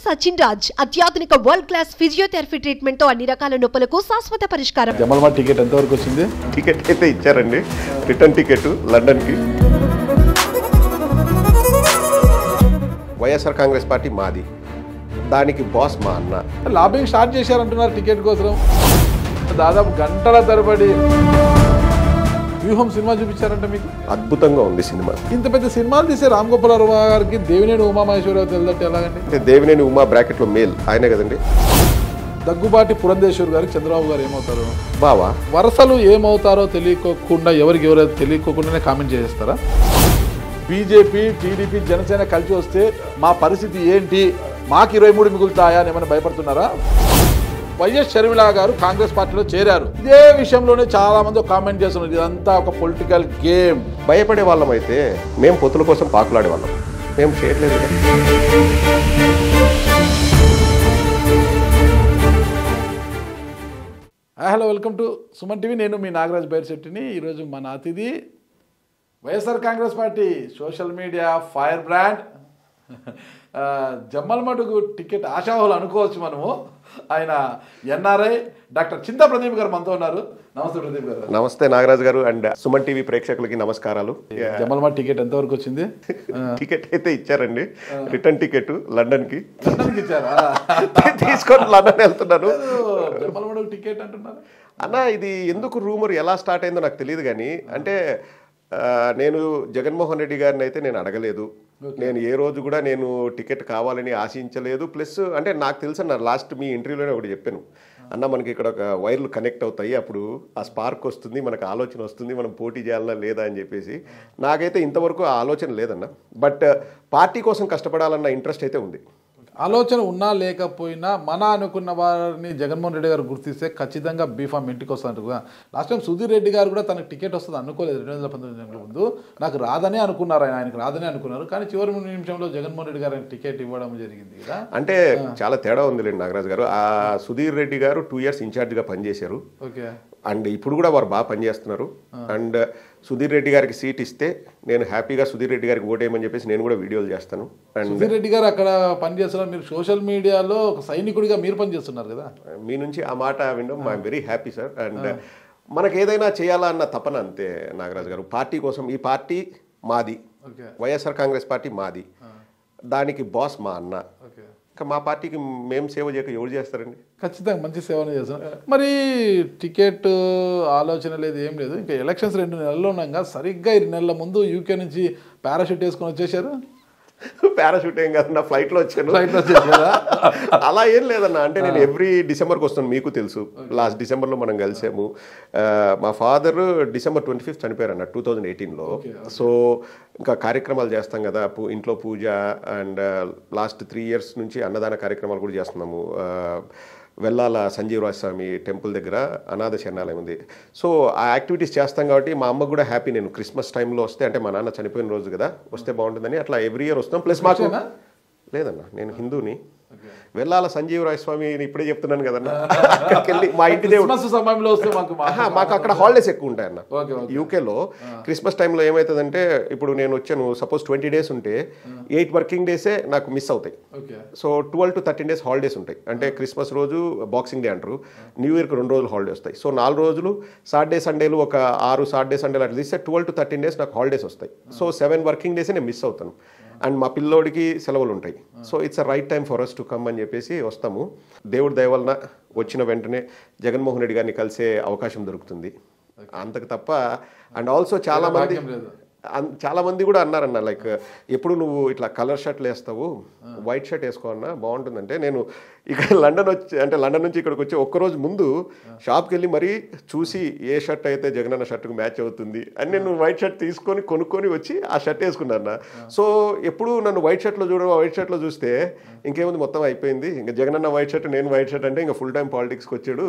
సచిన్ రాజ్ అత్యాధునిక world class physiotherapy treatment తో అన్ని రకాల నొప్పులకు శాశ్వత పరిష్కారం. జమల్మా టికెట్ ఎంత వరకు వచ్చింది? టికెట్ అయితే ఇచ్చారండి, రిటర్న్ టికెట్ లండన్కి. వైఎస్ఆర్ కాంగ్రెస్ పార్టీ మాది, దానికి బాస్ మా అన్న. లాబింగ్ స్టార్ట్ చేశారంటున్నారు టికెట్ కోసం. దాదాపు గంటల తరబడి వ్యూహం సినిమా చూపించారంటే మీకు అద్భుతంగా ఉంది సినిమా. ఇంత పెద్ద సినిమాలు తీసే రామ్ గోపాల్ వర్మ గారికి దేవినేని ఉమామహేశ్వరరావు తెలియదంటే ఎలాగండి? అంటే దేవినేని ఉమా బ్రాకెట్లో మేల్ ఆయనే కదండి. దగ్గుబాటి పురంధేశ్వర్ గారికి చంద్రబాబు గారు ఏమవుతారు? బావా. వరుసలు ఏమవుతారో తెలియకోకుండా ఎవరైతే తెలియకోకుండానే కామెంట్ చేస్తారా? బీజేపీ, టీడీపీ, జనసేన కలిసి వస్తే మా పరిస్థితి ఏంటి, మాకు 23 మిగులుతాయా అని ఏమైనా భయపడుతున్నారా? వైఎస్ షర్మిల గారు కాంగ్రెస్ పార్టీలో చేరారు. ఇదే విషయంలోనే చాలా మంది కామెంట్ చేస్తున్నారు ఇదంతా ఒక పొలిటికల్ గేమ్. భయపడే వాళ్ళం అయితే మేము పొత్తుల కోసం పాకులాడే వాళ్ళం, మేము చేయట్లేదు. Hello, welcome to Suman TV. నేను మీ నాగరాజ్ బైర్శెట్టిని. ఈరోజు మన అతిథి YSR Congress party social media fire brand Jammalamadugu ticket ఆశావాహులు అనుకోవచ్చు మనము. ఆయన ఎన్ఆర్ఐ డాక్టర్ చింతా ప్రదీప్ గారు మనతో ఉన్నారు. నమస్తే ప్రదీప్ గారు. నమస్తే నాగరాజ్ గారు అండ్ సుమన్ టీవీ ప్రేక్షకులకి నమస్కారాలు. జమ్మలమడుగు టికెట్ ఎంత వరకు వచ్చింది? టికెట్ అయితే ఇచ్చారండి, రిటర్న్ టికెట్ లండన్కి. లండన్కి ఇచ్చారా? తీసుకొని లండన్ వెళ్తున్నాను. జమ్మలమడుగు టికెట్ అంటున్నారు అన్న. ఇది ఎందుకు రూమర్ ఎలా స్టార్ట్ అయిందో నాకు తెలియదు, కానీ అంటే నేను జగన్మోహన్ రెడ్డి గారిని అయితే నేను అడగలేదు. నేను ఏ రోజు కూడా నేను టికెట్ కావాలని ఆశించలేదు. ప్లస్ అంటే నాకు తెలుసు అన్న, లాస్ట్ మీ ఇంటర్వ్యూలోనే ఒకటి చెప్పాను అన్న, మనకి ఇక్కడ ఒక వైర్లు కనెక్ట్ అవుతాయి, అప్పుడు ఆ స్పార్క్ వస్తుంది, మనకు ఆలోచన వస్తుంది, మనం పోటీ చేయాలన్నా లేదా అని చెప్పేసి. నాకైతే ఇంతవరకు ఆ ఆలోచన లేదన్న. బట్ పార్టీ కోసం కష్టపడాలన్న ఇంట్రెస్ట్ అయితే ఉంది. ఆలోచన ఉన్నా లేకపోయినా మన అనుకున్న వారిని జగన్మోహన్ రెడ్డి గారు గుర్తిస్తే ఖచ్చితంగా బీఫామ్ ఇంటికి వస్తారు కదా. లాస్ట్ టైం సుధీర్ రెడ్డి గారు కూడా తనకు టికెట్ వస్తుంది అనుకోలేదు. 2019 ముందు నాకు రాదనే అనుకున్నారు, ఆయనకు రాదనే అనుకున్నారు. కానీ చివరి నిమిషంలో జగన్మోహన్ రెడ్డి గారు టికెట్ ఇవ్వడం జరిగింది కదా. అంటే చాలా తేడా ఉందిలేండి నాగరాజు గారు. ఆ సుధీర్ రెడ్డి గారు 2 years ఇన్ఛార్జ్గా పనిచేశారు. ఓకే. అండ్ ఇప్పుడు కూడా వారు బాగా పనిచేస్తున్నారు. అండ్ సుధీర్ రెడ్డి గారికి సీట్ ఇస్తే నేను హ్యాపీగా సుధీర్ రెడ్డి గారికి ఓటేయమని చెప్పేసి నేను కూడా వీడియోలు చేస్తాను. అండ్ సుధీర్ రెడ్డి గారు అక్కడ పనిచేస్తున్నారు, మీరు సోషల్ మీడియాలో ఒక సైనికుడిగా మీరు పనిచేస్తున్నారు కదా. మీ నుంచి ఆ మాట వినడం I'm very happy sir. And మనకు ఏదైనా చేయాలా అన్న తపన అంతే నాగరాజు గారు. పార్టీ కోసం, ఈ పార్టీ మాది, వైఎస్ఆర్ కాంగ్రెస్ పార్టీ మాది, దానికి బాస్ మా అన్న. మా పార్టీకి మేము సేవ చేయక ఎవరు చేస్తారండి? ఖచ్చితంగా మంచి సేవనే చేస్తాం. మరి టికెట్ ఆలోచన లేదు, ఏం లేదు. ఇంకా ఎలక్షన్స్ 2 నెలల్లో ఉన్నాగా సరిగ్గా 2 నెలల ముందు యూకే నుంచి పారాషూట్ వేసుకొని వచ్చేసారు. పారాషూట్ ఏం కాదన్నా, ఫ్లైట్లో వచ్చాను. అలా ఏం లేదన్నా. అంటే నేను ఎవ్రీ డిసెంబర్కి వస్తాను, మీకు తెలుసు. లాస్ట్ డిసెంబర్లో మనం కలిసాము. మా ఫాదర్ December 25th చనిపోయారు అన్న 2018లో. సో ఇంకా కార్యక్రమాలు చేస్తాం కదా, ఇంట్లో పూజ. అండ్ లాస్ట్ 3 years నుంచి అన్నదాన కార్యక్రమాలు కూడా చేస్తున్నాము. వెల్లాల సంజీవరాజ స్వామి టెంపుల్ దగ్గర అనాథ శరణాలయం ఉంది. సో ఆ యాక్టివిటీస్ చేస్తాం కాబట్టి మా అమ్మ కూడా హ్యాపీ. నేను క్రిస్మస్ టైంలో వస్తే, అంటే మా నాన్న చనిపోయిన రోజు కదా, వస్తే బాగుంటుందని అట్లా ఎవ్రీ ఇయర్ వస్తాం. ప్లస్ మాకు లేదన్నా, నేను హిందూని. వెల్లాల సంజీవరాయ స్వామిని ఇప్పుడే చెప్తున్నాను కదన్నా. మా ఇంటి దేవుడు సమయంలో వస్తే మాకు అక్కడ హాలిడేస్ ఎక్కువ ఉంటాయి అన్న. యూకేలో క్రిస్మస్ టైంలో ఏమవుతుందంటే, ఇప్పుడు నేను వచ్చాను సపోజ్ 20 days ఉంటే 8 working days నాకు మిస్ అవుతాయి. సో 12 to 13 days హాలిడేస్ ఉంటాయి. అంటే క్రిస్మస్ రోజు బాక్సింగ్ డే అంటారు, న్యూ ఇయర్కి 2 రోజులు హాలిడే వస్తాయి. సో 4 రోజులు సాటర్డే సండేలు, ఒక 6 సాటర్డే సండేలు అట్లా తీస్తే 12 to 13 days నాకు హాలిడేస్ వస్తాయి. సో 7 working days నేను మిస్ అవుతాను. అండ్ మా పిల్లోడికి సెలవులు ఉంటాయి. So it's a right time for us to come అని చెప్పేసి వస్తాము. దేవుడి దయ వలన వచ్చిన వెంటనే జగన్మోహన్ రెడ్డి గారిని కలిసే అవకాశం దొరుకుతుంది, అంతకు తప్ప. అండ్ ఆల్సో చాలా మంది కూడా అన్నారన్న, లైక్ ఎప్పుడు నువ్వు ఇట్లా కలర్ షర్ట్లు వేస్తావు, వైట్ షర్ట్ వేసుకో అన్న బాగుంటుందంటే, నేను ఇక్కడ లండన్ నుంచి ఇక్కడికి వచ్చి ఒక్కరోజు ముందు షాప్కి వెళ్ళి మరీ చూసి ఏ షర్ట్ అయితే జగనన్న షర్ట్కు మ్యాచ్ అవుతుంది అని నేను వైట్ షర్ట్ కొనుక్కొని వచ్చి ఆ షర్ట్ వేసుకున్నాను. సో ఎప్పుడు నన్ను వైట్ షర్ట్లో చూస్తే ఇంకేముంది, మొత్తం అయిపోయింది, ఇంకా జగనన్న వైట్ షర్ట్, నేను వైట్ షర్ట్ అంటే ఇంకా ఫుల్ టైం పాలిటిక్స్కి వచ్చాడు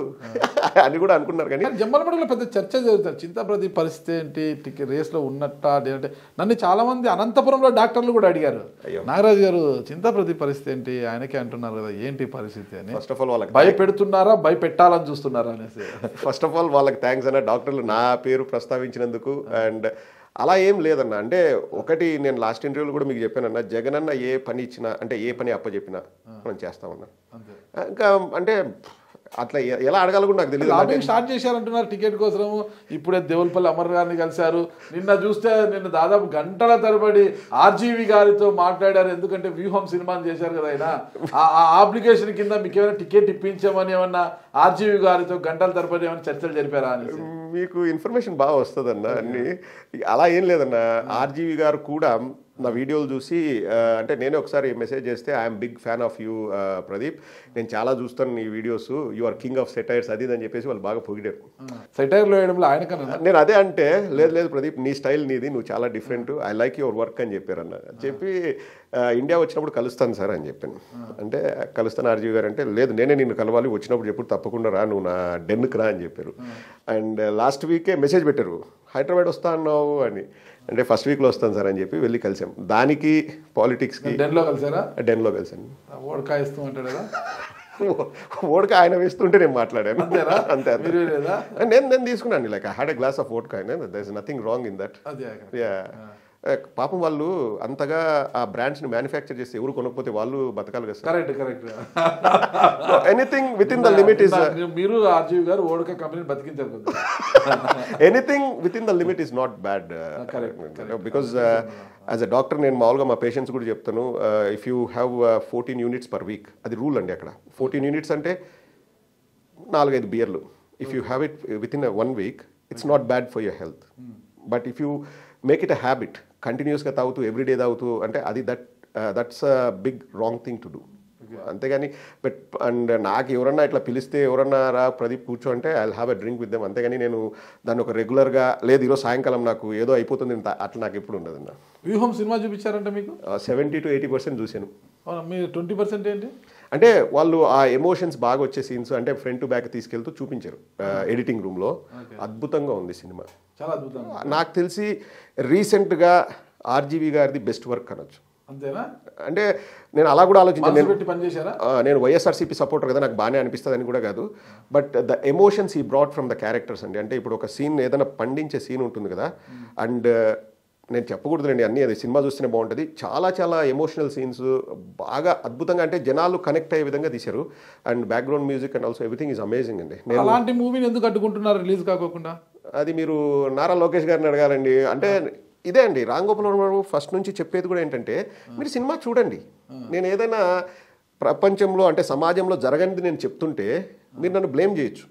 అని కూడా అనుకున్నారు. కానీ జమ్మలమడుగులో పెద్ద చర్చ జరుగుతుంది. చింతా ప్రదీప్ పరిస్థితి ఏంటి, రేస్లో ఉన్నట్టా అంటే నన్ను చాలా మంది అనంతపురంలో డాక్టర్లు కూడా అడిగారు, నాగరాజు గారు చింతా ప్రదీప్ పరిస్థితి ఏంటి, ఆయనకే అంటున్నారు కదా, ఏంటి పరిస్థితి అని. ఫస్ట్ ఆఫ్ ఆల్ వాళ్ళకి భయపెడుతున్నారా, భయపెట్టాలని చూస్తున్నారా అనేసి. ఫస్ట్ ఆఫ్ ఆల్ వాళ్ళకి థ్యాంక్స్ అన్న, డాక్టర్లు నా పేరు ప్రస్తావించినందుకు. అండ్ అలా ఏం లేదన్న. అంటే ఒకటి నేను లాస్ట్ ఇంటర్వ్యూలో కూడా మీకు చెప్పానన్న, జగన్ అన్న ఏ పని ఇచ్చినా అంటే ఏ పని అప్పచెప్పినా మనం చేస్తామన్నా. ఇంకా అంటే అట్లా ఎలా అడగాలి కూడా నాకు తెలియదు. లాబింగ్ స్టార్ట్ చేశారంటున్నారు టికెట్ కోసం. ఇప్పుడే దేవులపల్లి అమర్ గారిని కలిశారు. నిన్న చూస్తే నిన్న దాదాపు గంటల తరబడి ఆర్జీవి గారితో మాట్లాడారు. ఎందుకంటే వ్యూహం సినిమాని చేశారు కదా ఆయన. ఆ అప్లికేషన్ కింద మీకు ఏమైనా టికెట్ ఇప్పించామని ఏమన్నా ఆర్జీవి గారితో గంటల తరబడి ఏమైనా చర్చలు జరిపారా అని. మీకు ఇన్ఫర్మేషన్ బాగా వస్తుందన్న. అన్ని అలా ఏం లేదన్న. ఆర్జీవి గారు కూడా నా వీడియోలు చూసి అంటే నేనే ఒకసారి మెసేజ్ చేస్తే I'm big fan of you Pradeep, నేను చాలా చూస్తాను నీ videos, you are king of satires అది అని చెప్పేసి వాళ్ళు బాగా పొగిడారు. సెటైర్లో వేయడంలో ఆయన కన్నా నేను అదే అంటే లేదు ప్రదీప్ నీ స్టైల్ నీది, నువ్వు చాలా different, I like your work అని చెప్పారన్న. చెప్పి ఇండియా వచ్చినప్పుడు కలుస్తాను సార్ అని చెప్పాను. అంటే కలుస్తాను ఆర్జీవి గారు అంటే లేదు నేనే నిన్ను కలవాలి, వచ్చినప్పుడు ఎప్పుడు తప్పకుండా రా, నువ్వు నా డెన్కి రా అని చెప్పారు. అండ్ లాస్ట్ వీకే మెసేజ్ పెట్టారు హైదరాబాద్ వస్తా అన్నావు అని. అంటే ఫస్ట్ వీక్లో వస్తాను సార్ అని చెప్పి వెళ్ళి కలిసాం. దానికి పాలిటిక్స్కి డెన్లో కలిసారా? డెన్లో కలిసాను. ఓడకాయ ఇస్తూ ఉంటాడు కదా, ఓడక ఆయన వేస్తుంటే నేను మాట్లాడాను అంతే. నేను తీసుకున్నాను like I had a glass of vodka, there is nothing wrong in that. పాపం వాళ్ళు అంతగా ఆ బ్రాండ్స్ ని మ్యానుఫ్యాక్చర్ చేస్తే ఎవరు కొనకపోతే వాళ్ళు బతకాలి కదా. Correct correct. Anything within the limit is, మీరు ఆర్జీవి గారు ఓడక కంపెనీ బతికించారు. Anything within the limit is not bad. Because as a doctor నేను మామూలుగా మా పేషెంట్స్ కూడా చెప్తాను, if you have 14 units per week, అది రూల్ అండి అక్కడ. 14 యూనిట్స్ అంటే 4-5 బియర్లు. If you have it within 1 week it's not bad for your health. But if you make it a habit, కంటిన్యూస్గా తాగుతూ ఎవ్రీడే తాగుతూ అంటే అది that's a big wrong thing to do. అంతేగాని అండ్ నాకు ఎవరన్నా ఇట్లా పిలిస్తే ఎవరన్నా రా ప్రదీప్ కూర్చో అంటే I will have a drink with them. అంతేగాని నేను దాన్ని ఒక రెగ్యులర్గా లేదు ఈరోజు సాయంకాలం నాకు ఏదో అయిపోతుంది అట్లా నాకు ఎప్పుడు ఉండదు. వ్యూహం సినిమా చూపించారంటే మీకు 70 to 80% చూశాను. మీరు 20% ఏంటి అంటే వాళ్ళు ఆ ఎమోషన్స్ బాగా వచ్చే సీన్స్ అంటే ఫ్రంట్ టు బ్యాక్ తీసుకెళ్తూ చూపించారు ఎడిటింగ్ రూమ్లో. అద్భుతంగా ఉంది సినిమా, చాలా అద్భుతంగా. నాకు తెలిసి రీసెంట్గా ఆర్జీవి గారిది బెస్ట్ వర్క్ అనొచ్చు. అంతేనా? అంటే నేను అలా కూడా ఆలోచించాను. నేను వైఎస్ఆర్సీపీ సపోర్టర్ కదా, నాకు బాగానే అనిపిస్తుంది అని కూడా కాదు. బట్ ద ఎమోషన్స్ ఈ బ్రాట్ ఫ్రమ్ ద క్యారెక్టర్స్ అండి. అంటే ఇప్పుడు ఒక సీన్ ఏదైనా పండించే సీన్ ఉంటుంది కదా, అండ్ నేను చెప్పకూడదులేండి అన్నీ, అది సినిమా చూస్తేనే బాగుంటుంది. చాలా చాలా ఎమోషనల్ సీన్స్ బాగా అద్భుతంగా అంటే జనాలు కనెక్ట్ అయ్యే విధంగా తీశారు. And background music and also everything is amazing అండి. నేను అలాంటి మూవీని ఎందుకు అడ్డుకుంటున్నారు రిలీజ్ కాకుండా? అది మీరు నారా లోకేష్ గారిని అడగాలండి. అంటే ఇదే అండి రామ్ గోపాల్ వర్మ గారు ఫస్ట్ నుంచి చెప్పేది కూడా ఏంటంటే మీరు సినిమా చూడండి. నేను ఏదైనా ప్రపంచంలో అంటే సమాజంలో జరగనిది నేను చెప్తుంటే మీరు నన్ను బ్లేమ్ చేయొచ్చు.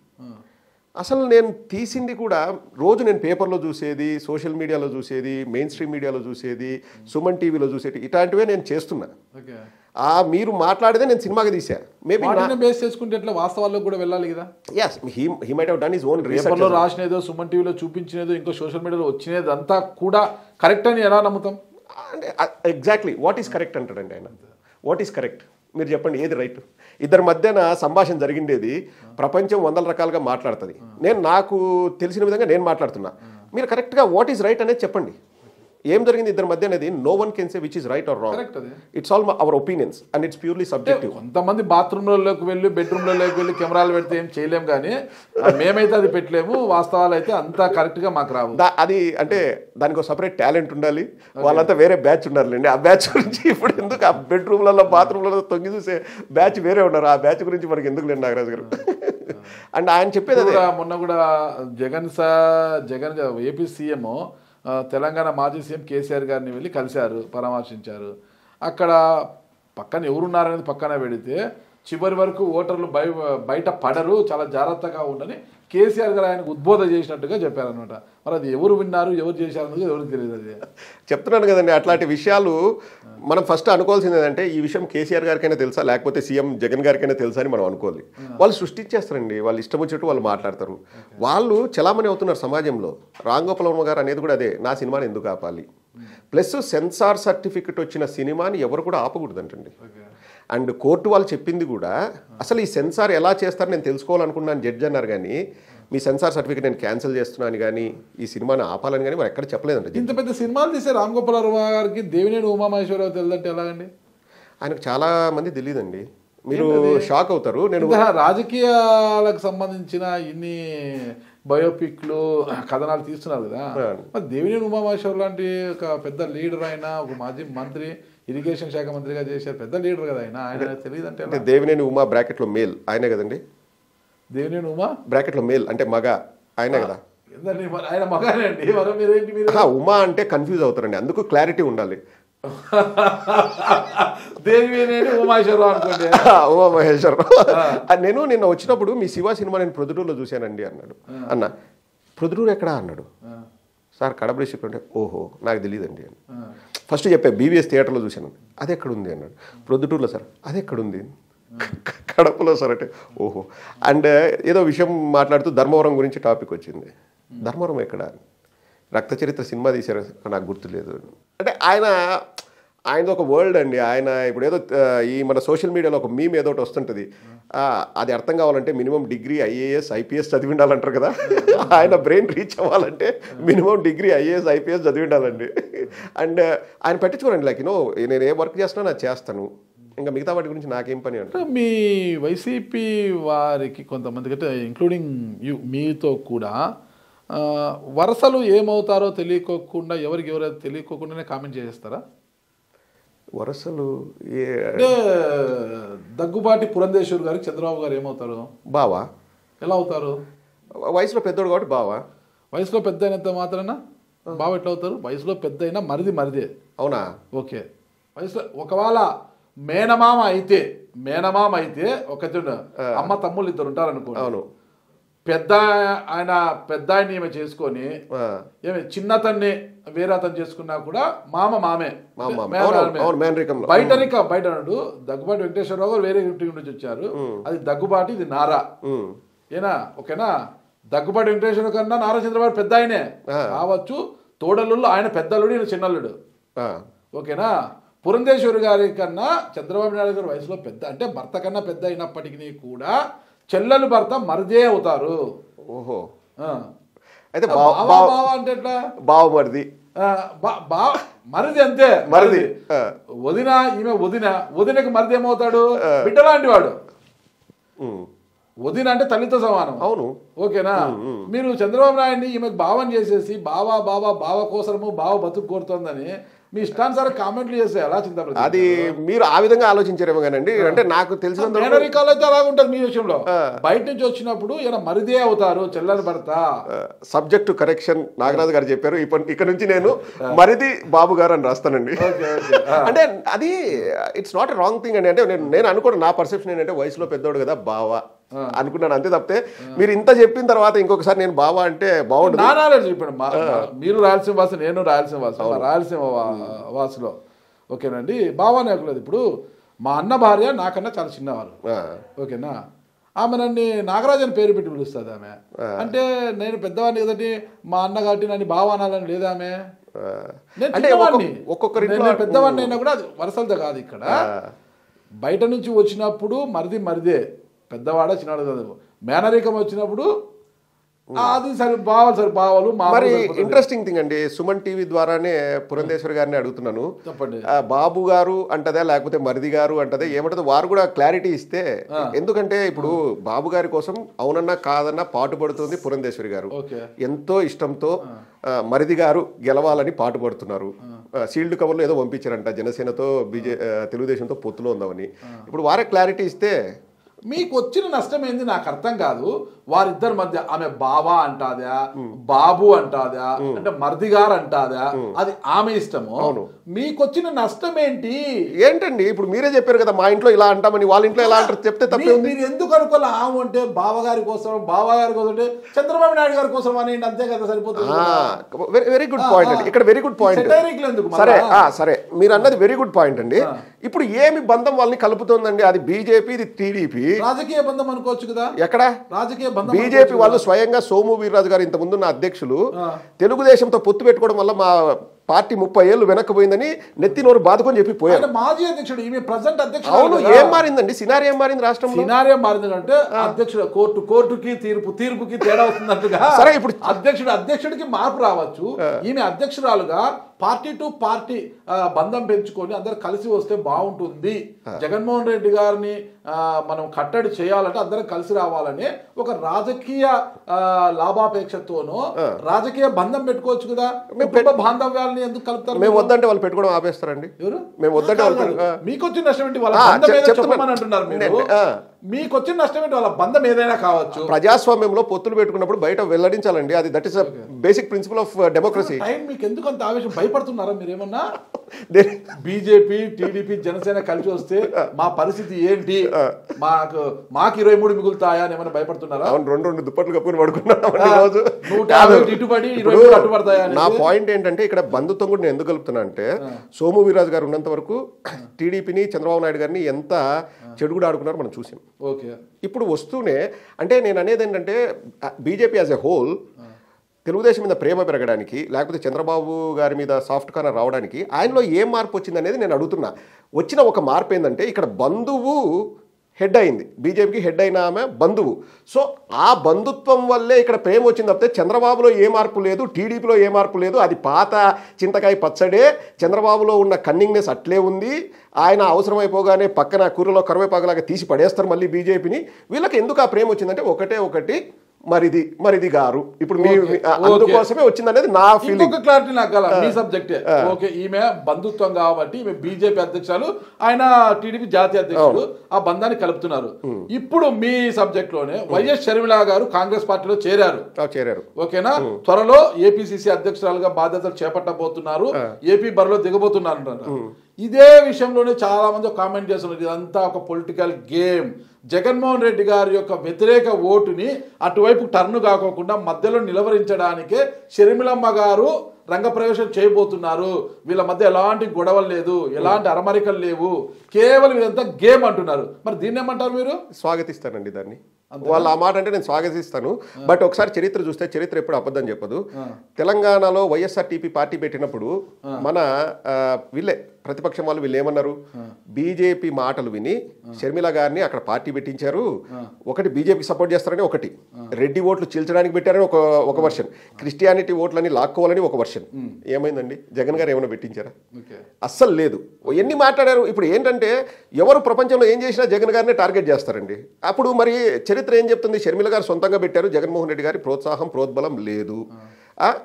అసలు నేను తీసింది కూడా రోజు నేను పేపర్లో చూసేది, సోషల్ మీడియాలో చూసేది, మెయిన్ స్ట్రీమ్ మీడియాలో చూసేది, సుమన్ టీవీలో చూసేది, ఇట్లాంటివే నేను చేస్తున్నా. మీరు మాట్లాడితే నేను సినిమాకి తీసా. మేబీ బేస్ చేసుకుంటే ఎట్లా వాస్తవాల్లో కూడా వెళ్ళాలి కదా. yes he might have done his own research. పేపర్లో రాసినేదో సుమన్ టీవీలో చూపించినేదో ఇంకో సోషల్ మీడియాలో వచ్చినది అంతా కూడా కరెక్ట్ అని ఎలా నమ్ముతాం? అంటే ఎగ్జాక్ట్లీ వాట్ ఈస్ కరెక్ట్ అంటాడండి ఆయన. వాట్ ఈస్ కరెక్ట్ మీరు చెప్పండి, ఏది రైట్? ఇద్దరి మధ్యన సంభాషణ జరిగిండేది ప్రపంచం 100 రకాలుగా మాట్లాడుతుంది. నేను నాకు తెలిసిన విధంగా నేను మాట్లాడుతున్నా. మీరు కరెక్ట్గా వాట్ ఈస్ రైట్ అనేది చెప్పండి. ఏం జరిగింది ఇద్దరి మధ్య అనేది no one can say which is right or wrong. It's all our opinions and it's purely subjective. కొంతమంది బాత్రూమ్లలోకి వెళ్ళి బెడ్రూమ్లలోకి వెళ్ళి కెమెరాలు పెడితే ఏం చేయలేము, కానీ మేమైతే అది పెట్టలేము. వాస్తవాలు అయితే అంతా కరెక్ట్గా మాకు రావు. అది అంటే దానికి ఒక సపరేట్ టాలెంట్ ఉండాలి. వాళ్ళంతా వేరే బ్యాచ్ ఉండాలండి. ఆ బ్యాచ్ గురించి ఇప్పుడు ఎందుకు ఆ బెడ్రూమ్లలో బాత్రూమ్లలో తొంగి చూసే బ్యాచ్ వేరే ఉన్నారు. ఆ బ్యాచ్ గురించి మనకి ఎందుకు లేండి నాగరాజు గారు. అండ్ ఆయన చెప్పేది మొన్న కూడా జగన్ ఏపీ సీఎం తెలంగాణ మాజీ సీఎం కేసీఆర్ గారిని వెళ్ళి కలిశారు, పరామర్శించారు. అక్కడ పక్కన ఎవరున్నారనేది పక్కన పెడితే చివరి వరకు ఓటర్లు బయట పడరు, చాలా జాగ్రత్తగా ఉండని కేసీఆర్ గారు ఆయనకు ఉద్బోధ చేసినట్టుగా చెప్పారనమాట. మరి అది ఎవరు విన్నారు, ఎవరు చేశారన్నది ఎవరికి తెలియదు. అది చెప్తున్నాను కదండి. అట్లాంటి విషయాలు మనం ఫస్ట్ అనుకోవాల్సింది ఏంటంటే ఈ విషయం కేసీఆర్ గారికైనా తెలుసా లేకపోతే సీఎం జగన్ గారికైనా తెలుసా అని మనం అనుకోవాలి. వాళ్ళు సృష్టించేస్తారండి, వాళ్ళు ఇష్టం వచ్చినట్టు వాళ్ళు మాట్లాడతారు. వాళ్ళు చలామణి అవుతున్నారు సమాజంలో. రామ్ గోపాల్ వర్మ గారు అనేది కూడా అదే, నా సినిమాని ఎందుకు ఆపాలి. ప్లస్ సెన్సార్ సర్టిఫికెట్ వచ్చిన సినిమాని ఎవరు కూడా ఆపకూడదంటండి. అండ్ కోర్టు వాళ్ళు చెప్పింది కూడా అసలు ఈ సెన్సార్ ఎలా చేస్తారు నేను తెలుసుకోవాలనుకున్నాను జడ్జి అన్నారు, కానీ మీ సెన్సార్ సర్టిఫికేట్ నేను క్యాన్సిల్ చేస్తున్నాను కానీ ఈ సినిమాని ఆపాలని కానీ మరి ఎక్కడ చెప్పలేదండి. ఇంత పెద్ద సినిమాలు తీసే రామ్ గోపాల్ వర్మ గారికి దేవినేని ఉమామహేశ్వరరావు తెలియదంటే ఎలాగండి? ఆయనకు చాలా మంది తెలియదండి, మీరు షాక్ అవుతారు. నేను రాజకీయాలకు సంబంధించిన ఇన్ని బయోపిక్లు కథనాలు తీస్తున్నారు కదా. మరి దేవినేని ఉమామహేశ్వర్ లాంటి ఒక పెద్ద లీడర్, ఆయన ఒక మాజీ మంత్రి, ఇరిగేషన్ శాఖ మంత్రిగా చేశారు, పెద్ద లీడర్ కదా ఆయన తెలియదు అంటే దేవినేని ఉమా బ్రాకెట్లో మేల్ ఆయనే కదండి. దేవినేని ఉమా బ్రాకెట్లో మేల్ అంటే మగ ఆయనే కదా. ఆయన మగానే అండి. మగ మీరేంటి మీరు ఉమా అంటే కన్ఫ్యూజ్ అవుతారండి, అందుకు క్లారిటీ ఉండాలి. దేవినేని ఉమామహేశ్వరరావు అనుకోండి. ఉమామహేశ్వరరావు. నేను నిన్న వచ్చినప్పుడు మీ శివ సినిమా నేను ప్రొద్దుటూరులో చూశానండి అన్నాడు. అన్న ప్రొద్దుటూరు ఎక్కడా అన్నాడు. సార్ కడప డిస్ట్రిక్ట్ అంటే ఓహో నాకు తెలియదండి అని ఫస్ట్ చెప్పా. బీవీఎస్ థియేటర్లో చూశాను. అది ఎక్కడుంది అన్నాడు. ప్రొద్దుటూరులో సార్. అది ఎక్కడుంది. కడపలో సార్ అంటే ఓహో. అండ్ ఏదో విషయం మాట్లాడుతూ ధర్మవరం గురించి టాపిక్ వచ్చింది. ధర్మవరం ఎక్కడ, రక్త చరిత్ర సినిమా తీశారు నాకు గుర్తులేదు అంటే ఆయనది ఒక వరల్డ్ అండి. ఆయన ఇప్పుడు ఏదో ఈ మన సోషల్ మీడియాలో ఒక మీమ్ ఏదో ఒకటి వస్తుంటుంది, అది అర్థం కావాలంటే మినిమం డిగ్రీ ఐఏఎస్ ఐపీఎస్ చదివి ఉండాలంటారు కదా. ఆయన బ్రెయిన్ రీచ్ అవ్వాలంటే మినిమం డిగ్రీ ఐఏఎస్ ఐపీఎస్ చదివి ఉండాలండి. అండ్ ఆయన పట్టించుకోరండి, లైక్ నేను ఏ వర్క్ చేస్తున్నా అది చేస్తాను, ఇంకా మిగతా వాటి గురించి నాకేం పని అంటే. మీ వైసీపీ వారికి కొంతమంది అంటే ఇంక్లూడింగ్ మీతో కూడా వరుసలు ఏమవుతారో తెలియకోకుండా ఎవరికి ఎవరైతే తెలియకోకుండానే కామెంట్ చేసేస్తారా? వరుసలు అంటే దగ్గుబాటి పురంధేశ్వర్ గారికి చంద్రబాబు గారు ఏమవుతారు? బావా. ఎలా అవుతారు? వయసులో పెద్దోడు కాబట్టి బావా. వయసులో పెద్ద అయినంత మాత్రాన బావ ఎట్లా అవుతారు? వయసులో పెద్ద అయినా మరిదే. అవునా? ఓకే. వయసులో ఒకవేళ మేనమామ అయితే ఒక అమ్మ తమ్ముళ్ళు ఇద్దరు ఉంటారు అనుకోండి. అవును. పెద్ద ఈమె చేసుకొని ఏమి చిన్నతన్ని వేరే అతను చేసుకున్నా కూడా మామే. బయట దగ్గుబాటి వెంకటేశ్వరరావు గారు వేరే ఇంటి నుంచి వచ్చారు, అది దగ్గుబాటి, ఇది నారా. ఏనా ఓకేనా? దగ్గుబాటి వెంకటేశ్వర కన్నా నారా చంద్రబాబు పెద్ద ఆయనే కావచ్చు, తోడలుళ్ళు ఆయన పెద్దలుడు, ఈయన చిన్నల్లుడు. ఓకేనా? పురంధేశ్వరి గారి కన్నా చంద్రబాబు నాయుడు గారి వయసులో పెద్ద, అంటే భర్త కన్నా పెద్ద అయినప్పటికీ కూడా చెల్లెలు భర్త మరిదే అవుతారు. ఓహో. అయితే అంటే ఎట్లా? బావ మరిది మరిది అంతే. మరిది వదిన, ఈమె వదినకి మరిది ఏమవుతాడు? బిడ్డ లాంటి వాడు. వదిన అంటే తల్లితో సమానం. అవును. ఓకేనా? మీరు చంద్రబాబు నాయుడిని ఈమెకు భావం చేసేసి బావ కోసము బావ బతుకు కోరుతోందని మీ ఇష్టానుసారం కామెంట్లు చేస్తే ఎలా చింత? అది మీరు ఆ విధంగా ఆలోచించారేమో కానండి. అంటే నాకు తెలిసిన మేనరికాలు అయితే అలాగ ఉంటుంది మీ విషయంలో. బయట నుంచి వచ్చినప్పుడు ఈయన మరిదే అవుతారు, చెల్లెలు భర్త. సబ్జెక్టు కరెక్షన్ నాగరాజు గారు చెప్పారు. ఇక్కడ నుంచి నేను మరిది బాబు గారు అని రాస్తానండి. అంటే అది it's not a wrong thing అండి. అంటే నేను అనుకోండి, నా పర్సెప్షన్ ఏంటంటే వయసులో పెద్దోడు కదా బావ అనుకున్నాను, అంతే తప్పితే మీరు ఇంత చెప్పిన తర్వాత ఇంకొకసారి నేను బావా అంటే బాగుంటుంది. నా నాలెడ్జ్ ఇప్పుడు మీరు రాయలసీమ వాసు, నేను రాయలసీమ వాసు, రాయలసీమ వాసులో ఓకేనండి. బావా నాకులేదు. ఇప్పుడు మా అన్న భార్య నాకన్నా చాలా చిన్నవారు. ఓకేనా? ఆమె నన్ను నాగరాజు అని పేరు పెట్టి పిలుస్తుంది. ఆమె అంటే నేను పెద్దవాడిని కదండి, మా అన్న కాబట్టి నన్ను బావ అనాలని లేదా ఆమె. నేను పెద్దవాడిని అయినా కూడా అది వరసలతో కాదు. ఇక్కడ బయట నుంచి వచ్చినప్పుడు మరిదే, పెద్దవాడ చిన్నవాడు కాదు. మేనరికం వచ్చినప్పుడు అది బావలు. మరి ఇంట్రెస్టింగ్ థింగ్ అండి, సుమన్ టీవీ ద్వారానే పురంధేశ్వరి గారిని అడుగుతున్నాను, చెప్పండి, బాబు గారు అంటదా లేకపోతే మరిది గారు అంటదే ఏమంటదో వారు కూడా క్లారిటీ ఇస్తే. ఎందుకంటే ఇప్పుడు బాబు గారి కోసం అవునన్నా కాదన్నా పాటుపడుతుంది పురంధేశ్వరి గారు. ఎంతో ఇష్టంతో మరిది గారు గెలవాలని పాటుపడుతున్నారు. సీల్డ్ కవర్లో ఏదో పంపించారంట, జనసేనతో తెలుగుదేశంతో పొత్తులో ఉందామని. ఇప్పుడు వారే క్లారిటీ ఇస్తే మీకు వచ్చిన నష్టం ఏంది నాకు అర్థం కాదు. వారిద్దరి మధ్య ఆమె బావా అంటాదా, బాబు అంటాదా, అంటే మరిది గారు అంటాదా, అది ఆమె ఇష్టము. మీకు వచ్చిన నష్టం ఏంటండి? ఇప్పుడు మీరే చెప్పారు కదా, మా ఇంట్లో ఇలా అంటామని, వాళ్ళ ఇంట్లో ఎలా అంటారు చెప్తే తప్పే. మీరు ఎందుకు అనుకోలే? ఆమె అంటే బావగారి కోసం అంటే చంద్రబాబు నాయుడు గారి కోసం అనేయండి, అంతే కదా, సరిపోతుంది. వెరీ గుడ్ పాయింట్ అండి. ఇక్కడ వెరీ గుడ్ పాయింట్. సరే మీరు అన్నది వెరీ గుడ్ పాయింట్ అండి. ఇప్పుడు ఏమి బంధం వాళ్ళని కలుపుతోందండి? అది బీజేపీ, ఇది టీడీపీ. రాజకీయ బంధం అనుకోవచ్చు కదా. ఎక్కడ రాజకీయ బీజేపీ వాళ్ళు స్వయంగా సోము వీర్రాజు గారు ఇంత ముందున్న అధ్యక్షులు తెలుగుదేశంతో పొత్తు పెట్టుకోవడం వల్ల మా పార్టీ 30 ఏళ్ళు వెనక్కిపోయిందని నెత్తి నోరు బాదుకొని చెప్పి పోయారు. మాజీ అధ్యక్షుడు, ఈమె ప్రెసెంట్ అధ్యక్షుడు. అవును, ఏం మారిందండి? సినారియో ఏం మారింది రాష్ట్రంలో? సినారియో మారింది అంటే అధ్యక్షుడు కోర్టుకి తీర్పుకి తేడా అవుతున్నట్టుగా. సరే, ఇప్పుడు అధ్యక్షుడికి మార్పు రావచ్చు. ఈమె అధ్యక్షురాలుగా పార్టీ టు పార్టీ బంధం పెంచుకొని అందరు కలిసి వస్తే బాగుంటుంది. జగన్మోహన్ రెడ్డి గారిని మనం కట్టడి చేయాలంటే అందరం కలిసి రావాలని ఒక రాజకీయ లాభాపేక్షతోనో రాజకీయ బంధం పెట్టుకోవచ్చు కదా. బాంధవ్యాలని ఎందుకు కలుపుతారు? మేము వద్దంటే వాళ్ళు పెట్టుకోవడం ఆపేస్తారండి. ఎవరు? మేము వద్దంటే మీకు వచ్చిన నష్టం ఏంటి? వాళ్ళ చెప్పమని అంటున్నారు మీరు. మీకు వచ్చిన నష్టం ఏంటి? వాళ్ళ బంధం ఏదైనా కావచ్చు. ప్రజాస్వామ్యంలో పొత్తులు పెట్టుకున్నప్పుడు బయట వెల్లడించాలండి. అది that is basic principle of democracy. మీకు ఎందుకు అంత ఆవేశం? భయపడుతున్నారా మీరేమన్నా? బీజేపీ టీడీపీ జనసేన కలిసి వస్తే మా పరిస్థితి ఏంటి, మాకు 23 మిగులుతాయా అని ఏమైనా భయపడుతున్నారా? రెండు దుప్పట్లు కప్పుకొని పడుకున్నాను రోజు. నా పాయింట్ ఏంటంటే ఇక్కడ బంధుత్వం కూడా నేను ఎందుకు కలుపుతున్నా అంటే, సోము వీర్రాజు గారు ఉన్నంత వరకు టీడీపీని చంద్రబాబు నాయుడు గారిని ఎంత చెడుగుడు ఆడుకున్నారో మనం చూసాం. ఓకే, ఇప్పుడు వస్తూనే అంటే నేను అనేది ఏంటంటే BJP as a whole Telugu Desam మీద ప్రేమ పెరగడానికి, లేకపోతే చంద్రబాబు గారి మీద సాఫ్ట్ కార్నర్ రావడానికి ఆయనలో ఏం మార్పు వచ్చింది అనేది నేను అడుగుతున్నా. వచ్చిన ఒక మార్పు ఏంటంటే ఇక్కడ బంధువు హెడ్ అయింది, బీజేపీకి హెడ్ అయిన ఆమె బంధువు. సో ఆ బంధుత్వం వల్లే ఇక్కడ ప్రేమ వచ్చింది తప్పితే చంద్రబాబులో ఏ మార్పు లేదు, టీడీపీలో ఏ మార్పు లేదు. అది పాత చింతకాయ పచ్చడే. చంద్రబాబులో ఉన్న కన్నింగ్నెస్ అట్లే ఉంది. ఆయన అవసరమైపోగానే పక్కన కూరలో కరివేపాకులాగా తీసి పడేస్తారు మళ్ళీ బీజేపీని. వీళ్ళకి ఎందుకు ఆ ప్రేమ వచ్చిందంటే ఒకటి మరిది గారు ఇప్పుడు అందుకోసమే వచ్చింది అనేది నా ఫీలింగ్. క్లారిటీ నాకు గల మీ సబ్జెక్టే. ఓకే, ఈమె బంధుత్వం కాబట్టి ఈమె బీజేపీ అధ్యక్షులు, ఆయన టీడీపీ జాతీయ అధ్యక్షుడు, ఆ బంధాన్ని కలుపుతున్నారు. ఇప్పుడు మీ సబ్జెక్ట్ లోనే వైఎస్ షర్మిల గారు కాంగ్రెస్ పార్టీలో చేరారు. ఓకేనా? త్వరలో ఏపీసీసీ అధ్యక్షురాలుగా బాధ్యతలు చేపట్టబోతున్నారు, ఏపీ బరిలో దిగబోతున్నారు అంటారు. ఇదే విషయంలోనే చాలా మంది కామెంట్ చేస్తున్నారు, ఇదంతా ఒక పొలిటికల్ గేమ్. జగన్మోహన్ రెడ్డి గారి యొక్క వ్యతిరేక ఓటుని అటువైపు టర్ను కాకోకుండా మధ్యలో నిలవరించడానికే షర్మిలమ్మ గారు రంగప్రవేశం చేయబోతున్నారు. వీళ్ళ మధ్య ఎలాంటి గొడవలు లేదు, ఎలాంటి అరమరికలు లేవు, కేవలం ఇదంతా గేమ్ అంటున్నారు. మరి దీన్ని ఏమంటారు మీరు? స్వాగతిస్తానండి దాన్ని. వాళ్ళు ఆ మాట అంటే నేను స్వాగతిస్తాను. బట్ ఒకసారి చరిత్ర చూస్తే చరిత్ర ఎప్పుడు అబద్ధం చెప్పదు. తెలంగాణలో వైఎస్ఆర్టీపీ పార్టీ పెట్టినప్పుడు మన వీళ్ళే ప్రతిపక్షం వాళ్ళు వీళ్ళు ఏమన్నారు, బీజేపీ మాటలు విని షర్మిల గారిని అక్కడ పార్టీ పెట్టించారు. ఒకటి బీజేపీకి సపోర్ట్ చేస్తారని, ఒకటి రెడ్డి ఓట్లు చీల్చడానికి పెట్టారని ఒక వర్షన్, క్రిస్టియానిటీ ఓట్లని లాక్కోవాలని ఒక వర్షన్. ఏమైందండి? జగన్ గారు ఏమైనా పెట్టించారా? అస్సలు లేదు. ఎన్ని మాట్లాడారు. ఇప్పుడు ఏంటంటే ఎవరు ప్రపంచంలో ఏం చేసినా జగన్ గారిని టార్గెట్ చేస్తారండి. అప్పుడు మరి చరిత్ర ఏం చెప్తుంది? షర్మిల గారు సొంతంగా పెట్టారు, జగన్మోహన్ రెడ్డి గారి ప్రోత్సాహం ప్రోద్బలం లేదు.